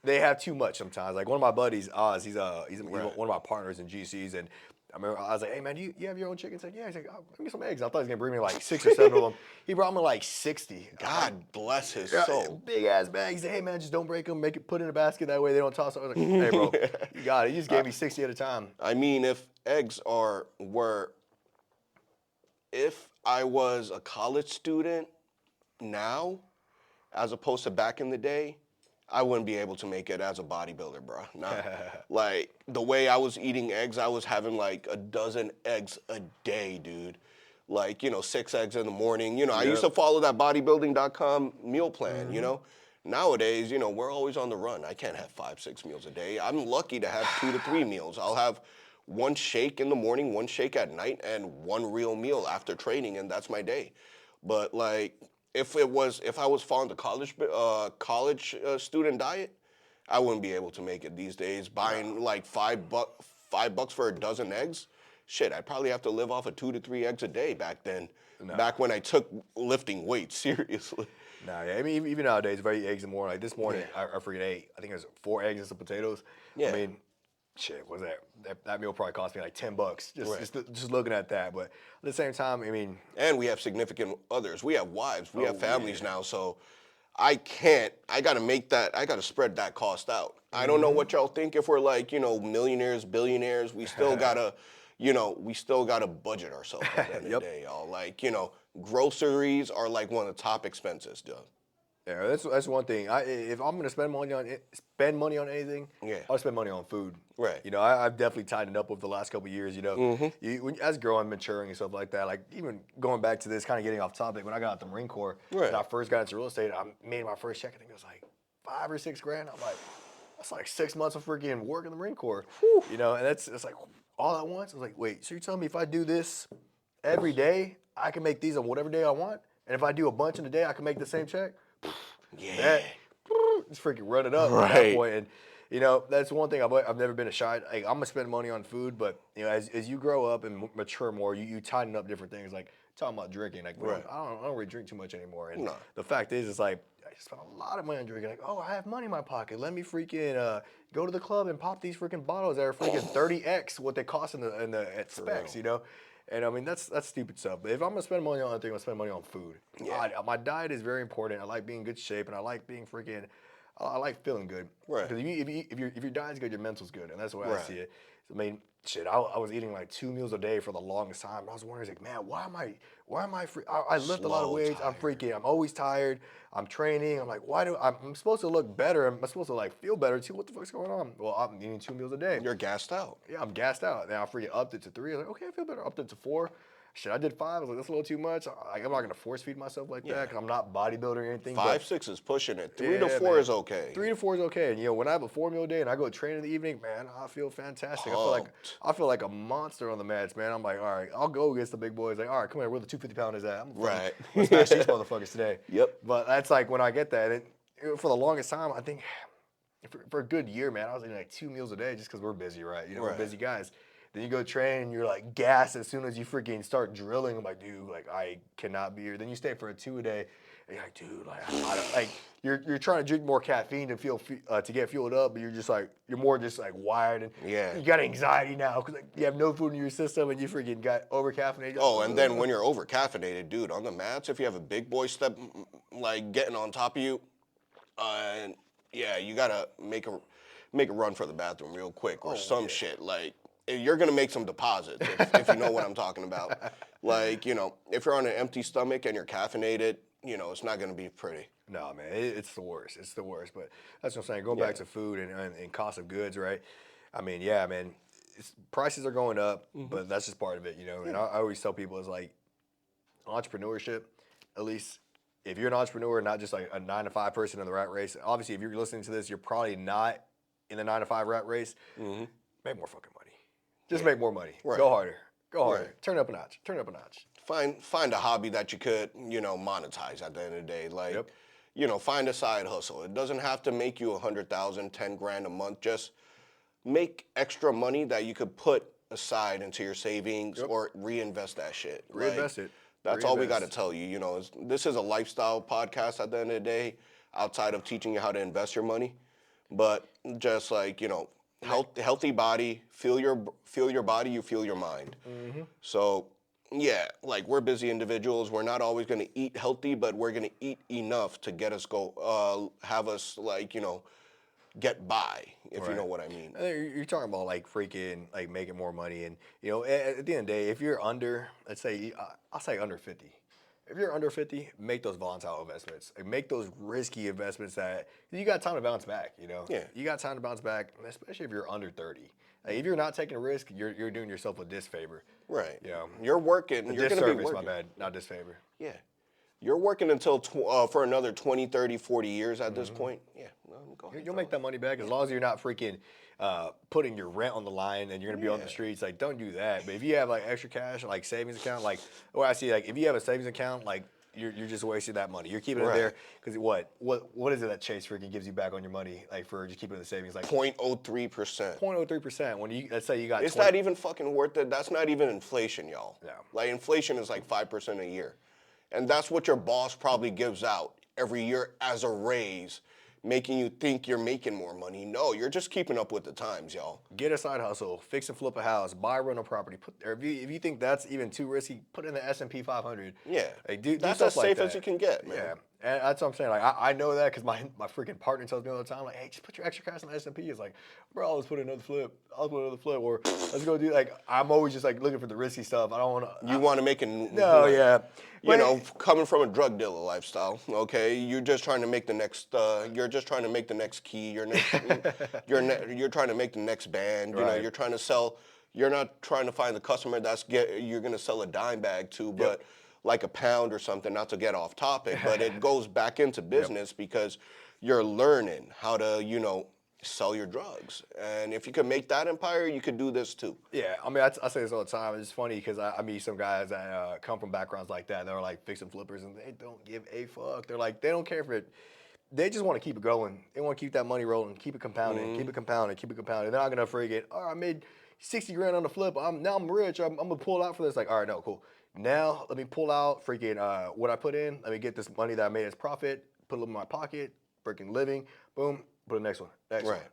They have too much sometimes. Like one of my buddies, Oz, he's one of my partners in GCs, and I remember I was like, "Hey man, do you have your own chickens?" He's like, "Yeah." He's like, "Oh, give me some eggs." I thought he was gonna bring me like 6 or 7 of them. He brought me like 60. God bless his soul. Big ass bags. He said, "Hey man, just don't break them. Put it in a basket. That way they don't toss." I was like, "Hey bro, you got it." He just gave me 60 at a time. I mean, if eggs if I was a college student now, as opposed to back in the day, I wouldn't be able to make it as a bodybuilder, bro. Nah. Like, the way I was eating eggs, I was having like a dozen eggs a day, dude. Like, 6 eggs in the morning. I used to follow that bodybuilding.com meal plan, Nowadays, we're always on the run. I can't have 5, 6 meals a day. I'm lucky to have 2 to 3 meals. I'll have one shake in the morning, one shake at night, and one real meal after training, and that's my day. But like, if I was following the college student diet, I wouldn't be able to make it these days. Buying like $5 for a dozen eggs, shit, I'd probably have to live off of 2 to 3 eggs a day back then. No. Back when I took lifting weights seriously. Nah, yeah. I mean, even nowadays, if I eat eggs in the morning, like this morning, I freaking ate, I think it was 4 eggs and some potatoes. Yeah. I mean, shit, what's that? That meal probably cost me like $10 just looking at that. But at the same time, I mean. And we have significant others. We have wives. We have families now. So I gotta spread that cost out. I don't know what y'all think if we're like, millionaires, billionaires. We still gotta, budget ourselves at the end of the day, y'all. Like, groceries are like one of the top expenses, Doug. Yeah, that's one thing. If I'm gonna spend money on anything, I'll spend money on food. Right. I've definitely tightened up over the last couple of years. As growing, maturing, and stuff like that. Like even going back to this, kind of getting off topic. When I got out the Marine Corps, when I first got into real estate, I made my first check. I think it was like $5 or $6 grand. I'm like, that's like 6 months of freaking work in the Marine Corps. Whew. And it's like all at once. I was like, wait, so you're telling me if I do this every day, I can make these on whatever day I want, and if I do a bunch in a day, I can make the same check? Yeah. Just freaking run it up at that point. And, that's one thing I've never been shy. Like, I'm going to spend money on food, but, as you grow up and mature more, you tighten up different things. Like, talking about drinking. Like, I don't really drink too much anymore. And the fact is, it's like, I spent a lot of money on drinking. Like, oh, I have money in my pocket. Let me freaking go to the club and pop these freaking bottles that are freaking 30x what they cost at specs, And I mean, that's stupid stuff. But if I'm gonna spend money on anything, I'm gonna spend money on food. Yeah. My diet is very important. I like being in good shape, and I like being I like feeling good. Right. Because if your diet's good, your mental's good, and that's the way I see it. I mean, shit, I was eating like 2 meals a day for the longest time. I was wondering, like, man, why am I free? I lift a lot of weights. Tired. I'm always tired. I'm training. I'm like, I'm supposed to look better. I'm supposed to like feel better too. What the fuck's going on? Well, I'm eating 2 meals a day. You're gassed out. Yeah, I'm gassed out. Then I freaking upped it to 3. I was like, okay, I feel better. Upped it to 4. Shit, I did 5. I was like, that's a little too much. I'm not gonna force feed myself like that because I'm not bodybuilding or anything. 5, 6 is pushing it. 3 to 4 is okay. 3 to 4 is okay. And when I have a 4 meal day and I go train in the evening, man, I feel fantastic. I feel like a monster on the mats, man. I'm like, all right, I'll go against the big boys. Like, all right, come here, where the 250-pounders at? Let's smash these motherfuckers today. Yep. But that's like when I get that. And for the longest time, I think for a good year, man, I was eating like 2 meals a day just because we're busy, right? We're busy guys. Then you go train and you're like gassed as soon as you freaking start drilling. I'm like, dude, like I cannot be here. Then you stay for a 2 a day. And you're like, dude, like you're trying to drink more caffeine to get fueled up, but you're more just like wired and you got anxiety now because you have no food in your system and you freaking got over caffeinated. Oh, and then when you're over caffeinated, dude, on the mats, if you have a big boy step like getting on top of you, you gotta make a run for the bathroom real quick or shit like. You're gonna make some deposits if you know what I'm talking about. Like, if you're on an empty stomach and you're caffeinated, it's not gonna be pretty. No, man, it's the worst. It's the worst. But that's what I'm saying. Going back to food and cost of goods, right? I mean, yeah, man, prices are going up, but that's just part of it, And I always tell people it's like entrepreneurship, at least if you're an entrepreneur, not just like a 9-to-5 person in the rat race. Obviously, if you're listening to this, you're probably not in the 9-to-5 rat race. Make more fucking money. Just make more money. Right. Go harder. Right. Turn it up a notch. Find a hobby that you could, monetize at the end of the day. Like, find a side hustle. It doesn't have to make you $100,000, $10 grand a month. Just make extra money that you could put aside into your savings or reinvest that shit. Reinvest it. That's all we got to tell you. This is a lifestyle podcast at the end of the day, outside of teaching you how to invest your money. But just like, healthy body, feel your body, you feel your mind. So, like we're busy individuals. We're not always going to eat healthy, but we're going to eat enough to get us have us get by, if you know what I mean. You're talking about like freaking like making more money, and at the end of the day, if you're under, let's say, I'll say under 50. If you're under 50, make those volatile investments. Like, make those risky investments that you got time to bounce back. Yeah. You got time to bounce back, especially if you're under 30. Like, if you're not taking a risk, you're doing yourself a disfavor. Right. You're working. You're going to be working. My bad, not disfavor. Yeah. you're working until for another 20, 30, 40 years at this point. Yeah, go ahead. You'll make that money back as long as you're not freaking putting your rent on the line and you're gonna be on the streets. Like, don't do that. But if you have like extra cash, like savings account, like what I see, like if you have a savings account, like you're just wasting that money. You're keeping it there because what is it that Chase freaking gives you back on your money, like for just keeping it in the savings, like 0.03%. 0.03%. When you, let's say you got, Is that even fucking worth it? That's not even inflation, y'all. No. Like inflation is like 5% a year, and that's what your boss probably gives out every year as a raise, making you think you're making more money. No, you're just keeping up with the times, y'all. get a side hustle, fix and flip a house, buy rental property. If you think that's even too risky, put it in the S&P 500. Yeah, Like, do that's stuff as like safe that. as you can get, man. Yeah, and that's what I'm saying. Like I know that because my freaking partner tells me all the time, like, hey, just put your extra cash in the S&P. It's like, bro, let's put another flip. I'll put another flip, or let's go do like. I'm always just like looking for the risky stuff. I don't want to. You want to make it. No, yeah. You know, coming from a drug dealer lifestyle, okay, you're just trying to make the next. You're just trying to make the next key. You're trying to make the next band. You know, Right. you're trying to sell. You're not trying to find the customer you're going to sell a dime bag to, but like a pound or something. Not to get off topic, but it goes back into business because you're learning how to, sell your drugs. And if you could make that empire, you could do this too. Yeah, I mean, I say this all the time. It's funny because I meet some guys that come from backgrounds like that. They're like fixing flippers, and they don't give a fuck. They're like, they don't care if it. They just want to keep it going. They want to keep that money rolling, keep it compounding, keep it compounding, keep it compounding. They're not gonna freaking, I made 60 grand on the flip. Now I'm rich. I'm gonna pull out for this. Like, all right, no, cool. Now let me pull out freaking what I put in. Let me get this money that I made as profit, put a little in my pocket, freaking living, boom. Put the next one,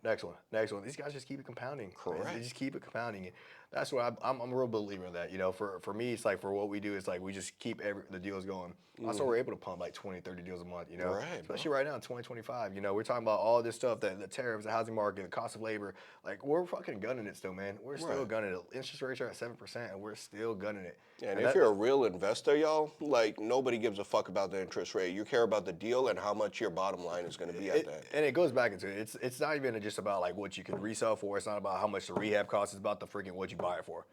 next one. These guys just keep it compounding. Correct. Man. They just keep it compounding. And that's what I'm a real believer in that. For me, it's like for what we do, it's like we just keep the deals going. That's why we're able to pump like 20, 30 deals a month, Right, especially right now in 2025. We're talking about all this stuff, the tariffs, the housing market, the cost of labor. Like, we're fucking gunning it still, man. We're still gunning it. Interest rates are at 7%, and we're still gunning it. And if you're a real investor, y'all, like nobody gives a fuck about the interest rate. You care about the deal and how much your bottom line is going to be at that. And it goes back into it. It's not even just about like what you can resell for. It's not about how much the rehab costs. It's about the freaking what you buy it for.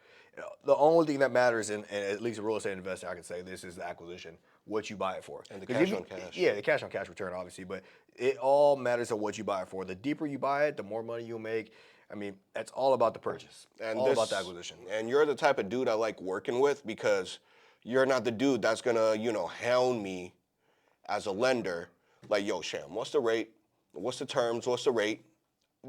The only thing that matters in at least a real estate investor, I can say this, is the acquisition, what you buy it for. And the cash on cash. Yeah, the cash on cash return, obviously. But it all matters on what you buy it for. The deeper you buy it, the more money you'll make. I mean, that's all about the purchase. And all about the acquisition. And you're the type of dude I like working with because you're not the dude that's going to, hound me as a lender. Like, yo, Sham, what's the rate? What's the terms? What's the rate?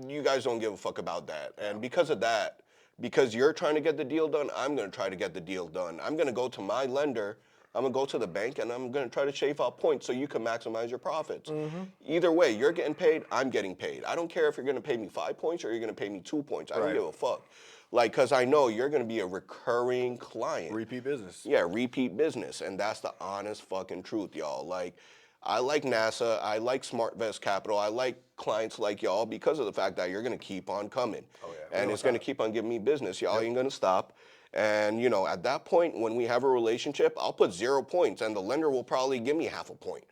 You guys don't give a fuck about that. And because of that, because you're trying to get the deal done, I'm going to try to get the deal done. I'm going to go to my lender. I'm going to go to the bank, and I'm going to try to shave out points so you can maximize your profits. Either way, you're getting paid, I'm getting paid. I don't care if you're going to pay me 5 points or you're going to pay me 2 points. I don't give a fuck. Like, because I know you're going to be a recurring client. Repeat business. Yeah, repeat business. And that's the honest fucking truth, y'all. Like, I like NASA. I like SmartVest Capital. I like clients like y'all because of the fact that you're going to keep on coming. Oh, yeah. And it's going to keep on giving me business. Y'all ain't going to stop. And, at that point, when we have a relationship, I'll put 0 points, and the lender will probably give me half a point.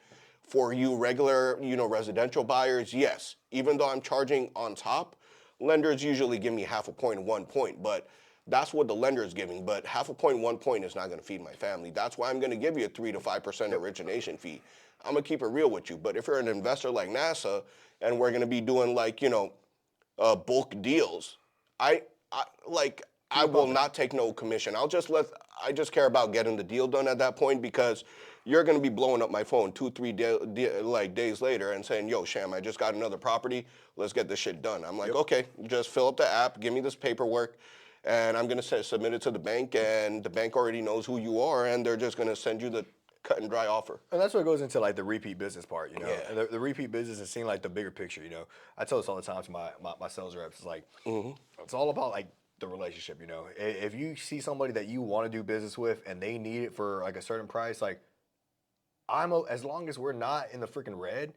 For you regular, residential buyers, yes. Even though I'm charging on top, lenders usually give me half a point and 1 point. But that's what the lender is giving. But half a point, 1 point is not going to feed my family. That's why I'm going to give you a 3 to 5% origination fee. I'm going to keep it real with you. But if you're an investor like NASA, and we're going to be doing like, bulk deals, I will not take no commission. I just care about getting the deal done at that point because you're going to be blowing up my phone 2-3 days later and saying, yo, Sham, I just got another property. Let's get this shit done. I'm like, okay, just fill up the app, give me this paperwork, and I'm going to submit it to the bank, and the bank already knows who you are, and they're just going to send you the cut and dry offer. And that's what goes into like the repeat business part, Yeah. And the repeat business is seeing like the bigger picture, I tell this all the time to my sales reps. It's like, it's all about like the relationship, If you see somebody that you want to do business with and they need it for like a certain price, like as long as we're not in the freaking red,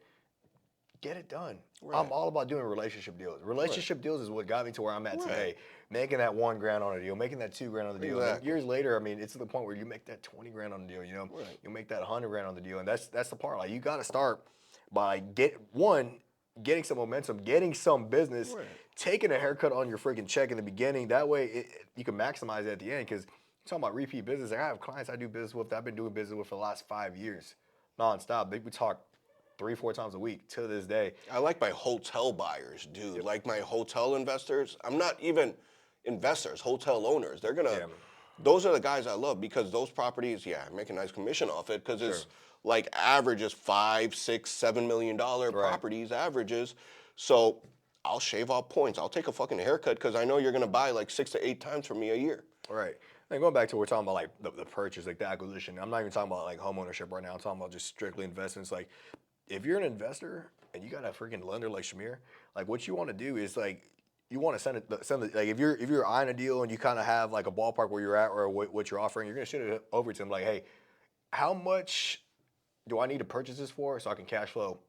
get it done. Right. I'm all about doing relationship deals. Relationship deals is what got me to where I'm at today. Making that $1 grand on a deal, making that $2 grand on the deal. Exactly. Years later, I mean, it's to the point where you make that 20 grand on the deal, You make that 100 grand on the deal. And that's the part. Like, you got to start by getting some momentum, getting some business, taking a haircut on your freaking check in the beginning. That way you can maximize it at the end. Because you're talking about repeat business. I have clients I do business with that I've been doing business with for the last 5 years. nonstop. We talk 3-4 times a week to this day. I like my hotel buyers, dude. Like my hotel investors. I'm not even investors, hotel owners. They're gonna. Yeah. Those are the guys I love because those properties, I make a nice commission off it because it's like averages $5, $6, $7 million properties averages. So I'll shave off points. I'll take a fucking haircut because I know you're gonna buy like 6 to 8 times from me a year. Right. And going back to what we're talking about, like the purchase, like the acquisition. I'm not even talking about like home ownership right now. I'm talking about just strictly investments. Like, if you're an investor and you got a freaking lender like Shamier, like what you want to do is like you want to send it like if you're eyeing a deal and you kind of have like a ballpark where you're at or what you're offering, you're gonna shoot it over to them like, hey, how much do I need to purchase this for so I can cash flow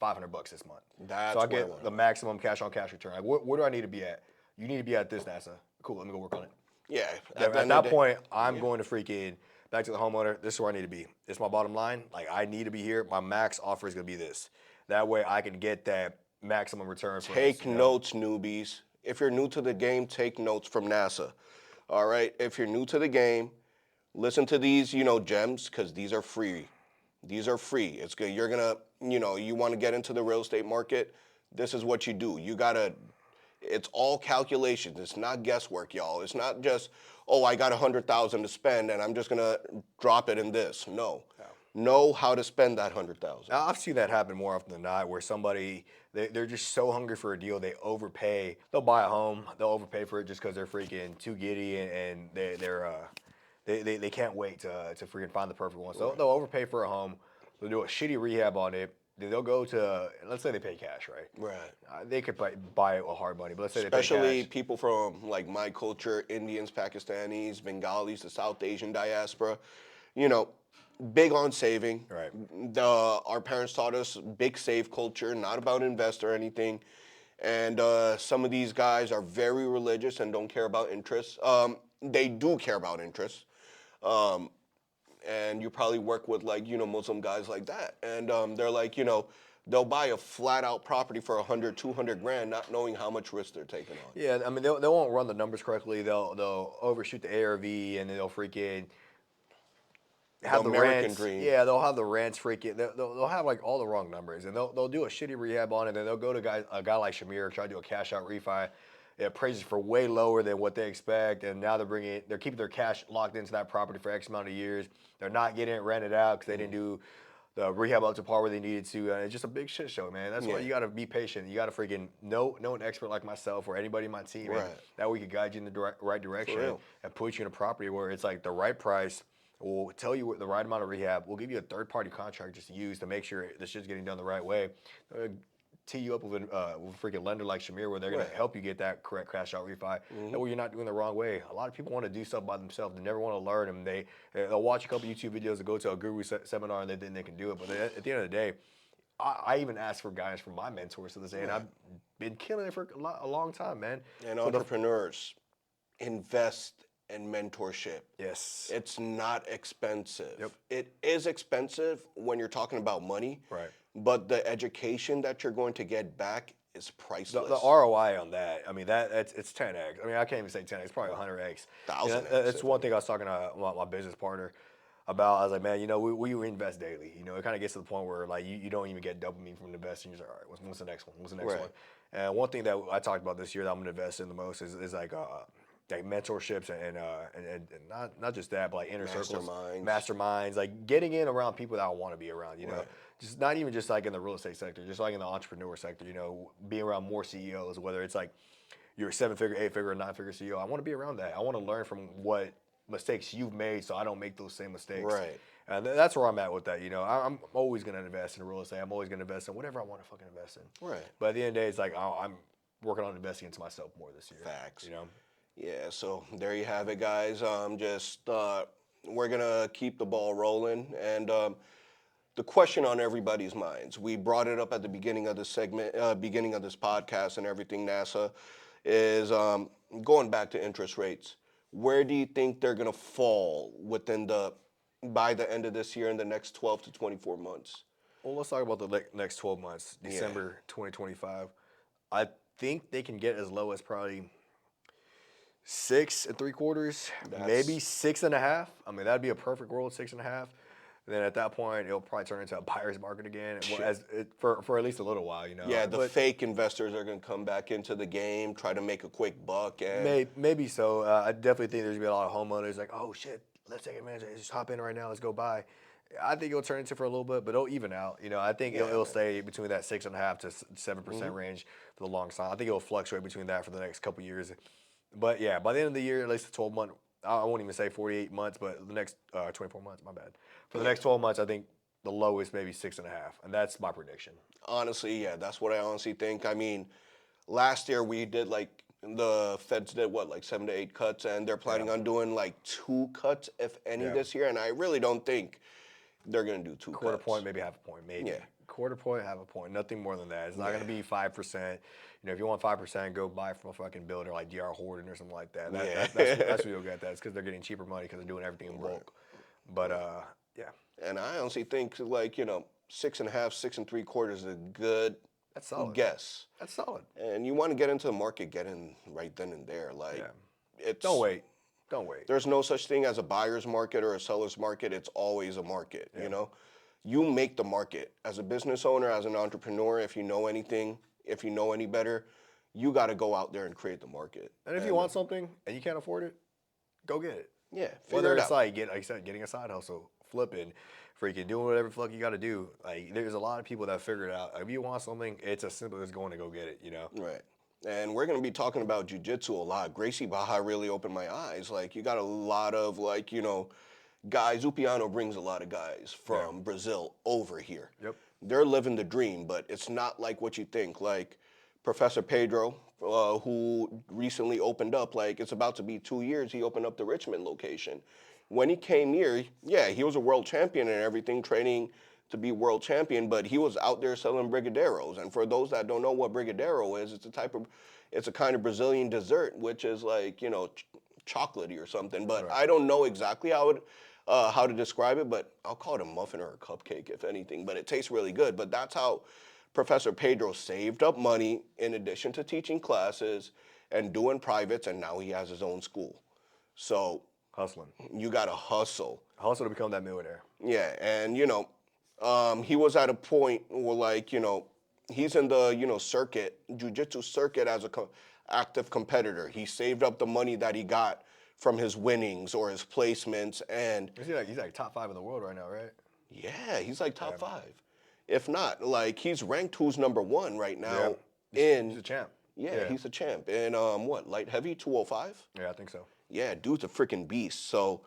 $500 this month? That's so I what I get want. the maximum cash on cash return. Like, where do I need to be at? You need to be at this, NASA. Cool, let me go work on it. Yeah. At that point, I'm going to freaking back to the homeowner. This is where I need to be. It's my bottom line. Like, I need to be here. My max offer is going to be this. That way, I can get that maximum return. Take notes, newbies. If you're new to the game, take notes from NASA. All right. If you're new to the game, listen to these, gems because these are free. These are free. It's good. You're gonna, you want to get into the real estate market. This is what you do. It's all calculations. It's not guesswork, y'all. It's not just, I got $100,000 to spend and I'm just gonna drop it in this. No. Know how to spend that $100,000. I've seen that happen more often than not, where somebody they're just so hungry for a deal, they overpay. They'll buy a home, they'll overpay for it just because they're freaking too giddy and they can't wait to freaking find the perfect one. So they'll overpay for a home, they'll do a shitty rehab on it. Then they'll go to, let's say they pay cash, right? Right. They could buy it with hard money, but let's say they pay Especially cash. people from like my culture, Indians, Pakistanis, Bengalis, the South Asian diaspora, big on saving. Right. Our parents taught us big save culture, not about invest or anything. And some of these guys are very religious and don't care about interest. They do care about interest. And you probably work with like, Muslim guys like that. And they're like, they'll buy a flat out property for 100, 200 grand, not knowing how much risk they're taking on. Yeah, I mean, they won't run the numbers correctly. They'll overshoot the ARV and then they'll freaking have the American rents. dream. Yeah, they'll have the rents freaking. They'll have like all the wrong numbers, and they'll do a shitty rehab on it. And then they'll go to a guy like Shamier, try to do a cash out refi. It appraises for way lower than what they expect, and now they're keeping their cash locked into that property for X amount of years. They're not getting it rented out because they didn't do the rehab up to par where they needed to. And it's just a big shit show, man. That's why you got to be patient. You got to freaking know an expert like myself or anybody in my team, and that we could guide you in the right direction and put you in a property where it's like the right price. We'll tell you what the right amount of rehab. We'll give you a third-party contract just to use to make sure this shit's getting done the right way. Tee you up with a freaking lender like Shamier where they're going to help you get that correct cash out refi. That way you're not doing the wrong way. A lot of people want to do stuff by themselves. They never want to learn, and they'll watch a couple YouTube videos and go to a guru seminar and then they can do it. But at the end of the day, I even ask for guidance from my mentors to this day, and I've been killing it for a long time, man. And entrepreneurs, invest in mentorship. Yes. It's not expensive. Yep. It is expensive when you're talking about money. Right. But the education that you're going to get back is priceless. The ROI on that, I mean, it's 10x. I mean, I can't even say 10x. It's probably 100x. 1,000x. That's one thing I was talking to my business partner about. I was like, man, we invest daily. It kind of gets to the point where like you don't even get dopamine from investing. You're just like, all right, what's the next one? What's the next one? And one thing that I talked about this year that I'm going to invest in the most is like mentorships and not just that, but like inner circles, masterminds, like getting in around people that I want to be around. Just not even just like in the real estate sector, just like in the entrepreneur sector. Being around more CEOs, whether it's like you're a 7-figure, 8-figure, or 9-figure CEO. I want to be around that. I want to learn from what mistakes you've made, so I don't make those same mistakes. Right. And that's where I'm at with that. I'm always going to invest in real estate. I'm always going to invest in whatever I want to fucking invest in. Right. But at the end of the day, it's like I'm working on investing into myself more this year. Facts. Yeah, so there you have it, guys. We're going to keep the ball rolling. And the question on everybody's minds, we brought it up at the beginning of this segment, beginning of this podcast and everything, NASA, is going back to interest rates. Where do you think they're going to fall by the end of this year in the next 12 to 24 months? Well, let's talk about the next 12 months, December 2025. I think they can get as low as probably 6 3/4, maybe 6.5. I mean, that'd be a perfect world, 6.5. And then at that point, it'll probably turn into a buyer's market again, Shit. for at least a little while, Yeah, the But fake investors are going to come back into the game, try to make a quick buck. And maybe so. I definitely think there's gonna be a lot of homeowners like, oh shit, let's take advantage of it. Just hop in right now. Let's go buy. I think it'll turn into for a little bit, but it'll even out. I think it'll stay between that 6.5% to 7% range for the long time. I think it'll fluctuate between that for the next couple years. But yeah, by the end of the year, at least the 12 month, I won't even say 48 months, but the next 24 months, my bad. For the next 12 months, I think the lowest maybe 6.5, and that's my prediction. honestly, yeah, that's what I honestly think. I mean, last year we did like the Feds did what, like 7 to 8 cuts, and they're planning on doing like 2 cuts, if any, Yeah. this year. And I really don't think they're gonna do 2 Quarter cuts. point, maybe half a point, maybe. Yeah. Quarter point, half a point, nothing more than that. It's not going to be 5%. If you want 5%, go buy from a fucking builder like DR Horton or something like that. That's where you'll get that. It's because they're getting cheaper money because they're doing everything in bulk. But yeah, And I honestly think like 6.5, 6.75 is a good that's solid. guess. That's solid. And you want to get into the market, get in right then and there. Like, Yeah. it's Don't wait. Don't wait. There's no such thing as a buyer's market or a seller's market. It's always a market. You make the market as a business owner, as an entrepreneur. If you know anything, if you know any better, you got to go out there and create the market. And if you want something and you can't afford it, go get it. Yeah, figure Whether it it's out. like I said, getting a side hustle, flipping, freaking doing whatever the fuck you got to do. Like there's a lot of people that figure it out. If you want something, it's as simple as going to go get it. Right. And we're going to be talking about jiu-jitsu a lot. Gracie Baja really opened my eyes. Like, you got a lot of, guys. Upiano brings a lot of guys from Brazil over here. Yep. They're living the dream, but it's not like what you think. Like, Professor Pedro, who recently opened up, like, it's about to be 2 years, he opened up the Richmond location. When he came here, yeah, he was a world champion and everything, training to be world champion, but he was out there selling brigadeiros. And for those that don't know what brigadeiro is, it's a kind of Brazilian dessert, which is like, chocolatey or something. But I don't know exactly how to describe it, but I'll call it a muffin or a cupcake, if anything. But it tastes really good. But that's how Professor Pedro saved up money in addition to teaching classes and doing privates, and now he has his own school. So Hustling. you got to hustle. Hustle to become that millionaire. Yeah, and he was at a point where he's in the circuit, jiu-jitsu circuit as a active competitor. He saved up the money that he got from his winnings or his placements, and He's like top 5 in the world right now, right? yeah, he's like top 5. If not, he's ranked who's number 1 right now He's a champ. Yeah, he's a champ. In light heavy, 205? Yeah, I think so. Yeah, dude's a freaking beast. So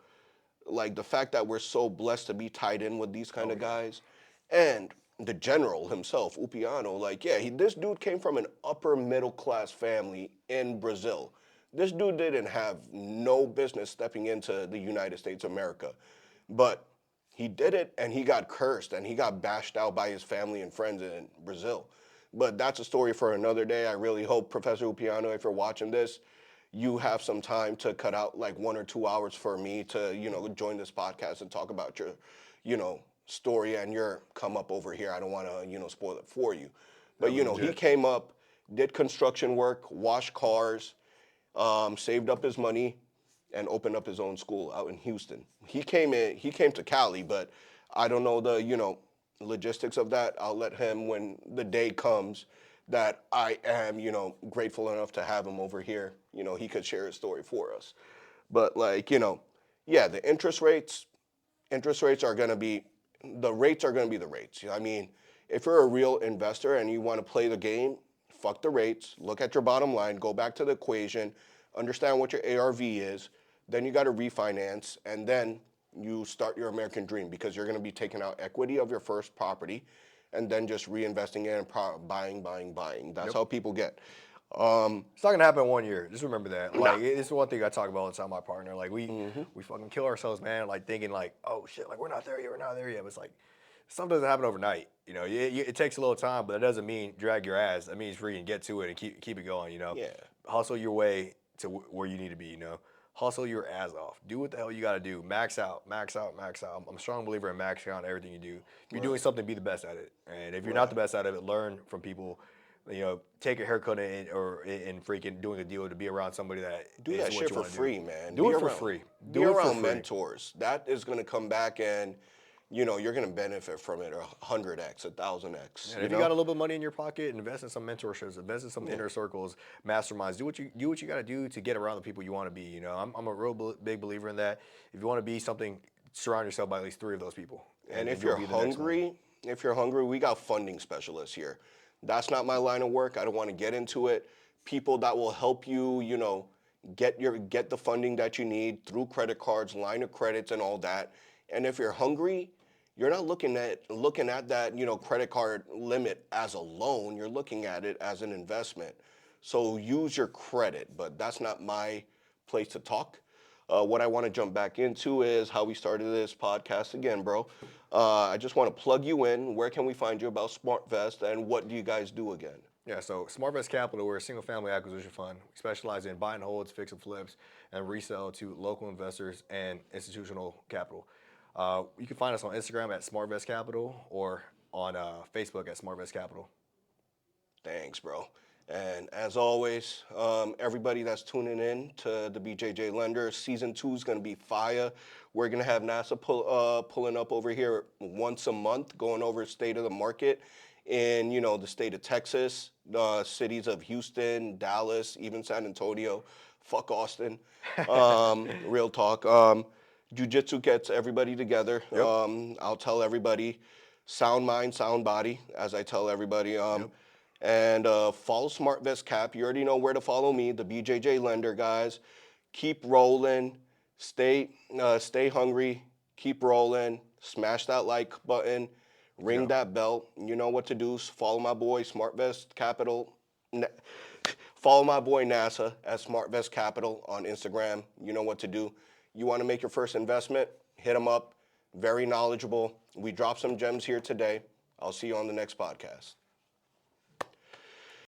the fact that we're so blessed to be tied in with these kind of guys, and the general himself, Upiano, this dude came from an upper middle class family in Brazil. This dude didn't have no business stepping into the United States of America, but he did it, and he got cursed, and he got bashed out by his family and friends in Brazil. But that's a story for another day. I really hope, Professor Upiano, if you're watching this, you have some time to cut out 1 or 2 hours for me to, join this podcast and talk about your, story and your come up over here. I don't want to, spoil it for you. But, he came up, did construction work, washed cars, saved up his money, and opened up his own school out in Houston. He came to Cali, but I don't know the, logistics of that. I'll let him, when the day comes that I am, grateful enough to have him over here, he could share his story for us. But the interest rates are going to be, the rates are going to be the rates. I mean, if you're a real investor and you want to play the game, fuck the rates, look at your bottom line, go back to the equation, understand what your ARV is, then you got to refinance, and then you start your American dream, because you're going to be taking out equity of your first property and then just reinvesting it and buying. That's how people get. It's not gonna happen in 1 year. Just remember that. This is one thing I talk about all the time with my partner. We fucking kill ourselves, man. Thinking oh shit, we're not there yet. But it's something doesn't happen overnight. It takes a little time, but it doesn't mean drag your ass. That means freaking get to it and keep it going. Yeah. Hustle your way to where you need to be. Hustle your ass off. Do what the hell you got to do. Max out. I'm a strong believer in maxing out everything you do. If you're doing something, be the best at it. And if you're not the best at it, learn from people. Take a haircut or freaking doing a deal to be around somebody that do that shit for free, man. Do it for free. Be around mentors. That is going to come back and you're going to benefit from it 100x, 1,000x. And if you got a little bit of money in your pocket, invest in some mentorships, invest in some inner circles, masterminds. Do what you got to do to get around the people you want to be. I'm a real big believer in that. If you want to be something, surround yourself by at least 3 of those people. And if you're hungry, we got funding specialists here. That's not my line of work. I don't want to get into it. People that will help you, get the funding that you need through credit cards, line of credits, and all that. And if you're hungry, you're not looking at that, credit card limit as a loan. You're looking at it as an investment. So use your credit, but that's not my place to talk. What I want to jump back into is how we started this podcast again, bro. I just want to plug you in. Where can we find you about SmartVest, and what do you guys do again? Yeah, so SmartVest Capital, we're a single-family acquisition fund. We specialize in buy and holds, fix and flips, and resell to local investors and institutional capital. You can find us on Instagram at SmartVest Capital or on Facebook at SmartVest Capital. Thanks, bro. And as always, everybody that's tuning in to the BJJ Lender, Season 2 is going to be fire. We're going to have NASA pulling up over here once a month, going over state of the market in, the state of Texas, cities of Houston, Dallas, even San Antonio. Fuck Austin. Real talk. Jiu-jitsu gets everybody together. Yep. I'll tell everybody, sound mind, sound body, as I tell everybody. Yep. And follow SmartVest Cap. You already know where to follow me, the BJJ Lender, guys. Keep rolling. Stay hungry. Keep rolling. Smash that like button. Ring that bell. You know what to do. Follow my boy, SmartVest Capital. Follow my boy, NASA, at SmartVest Capital on Instagram. You know what to do. You want to make your first investment? Hit him up. Very knowledgeable. We dropped some gems here today. I'll see you on the next podcast.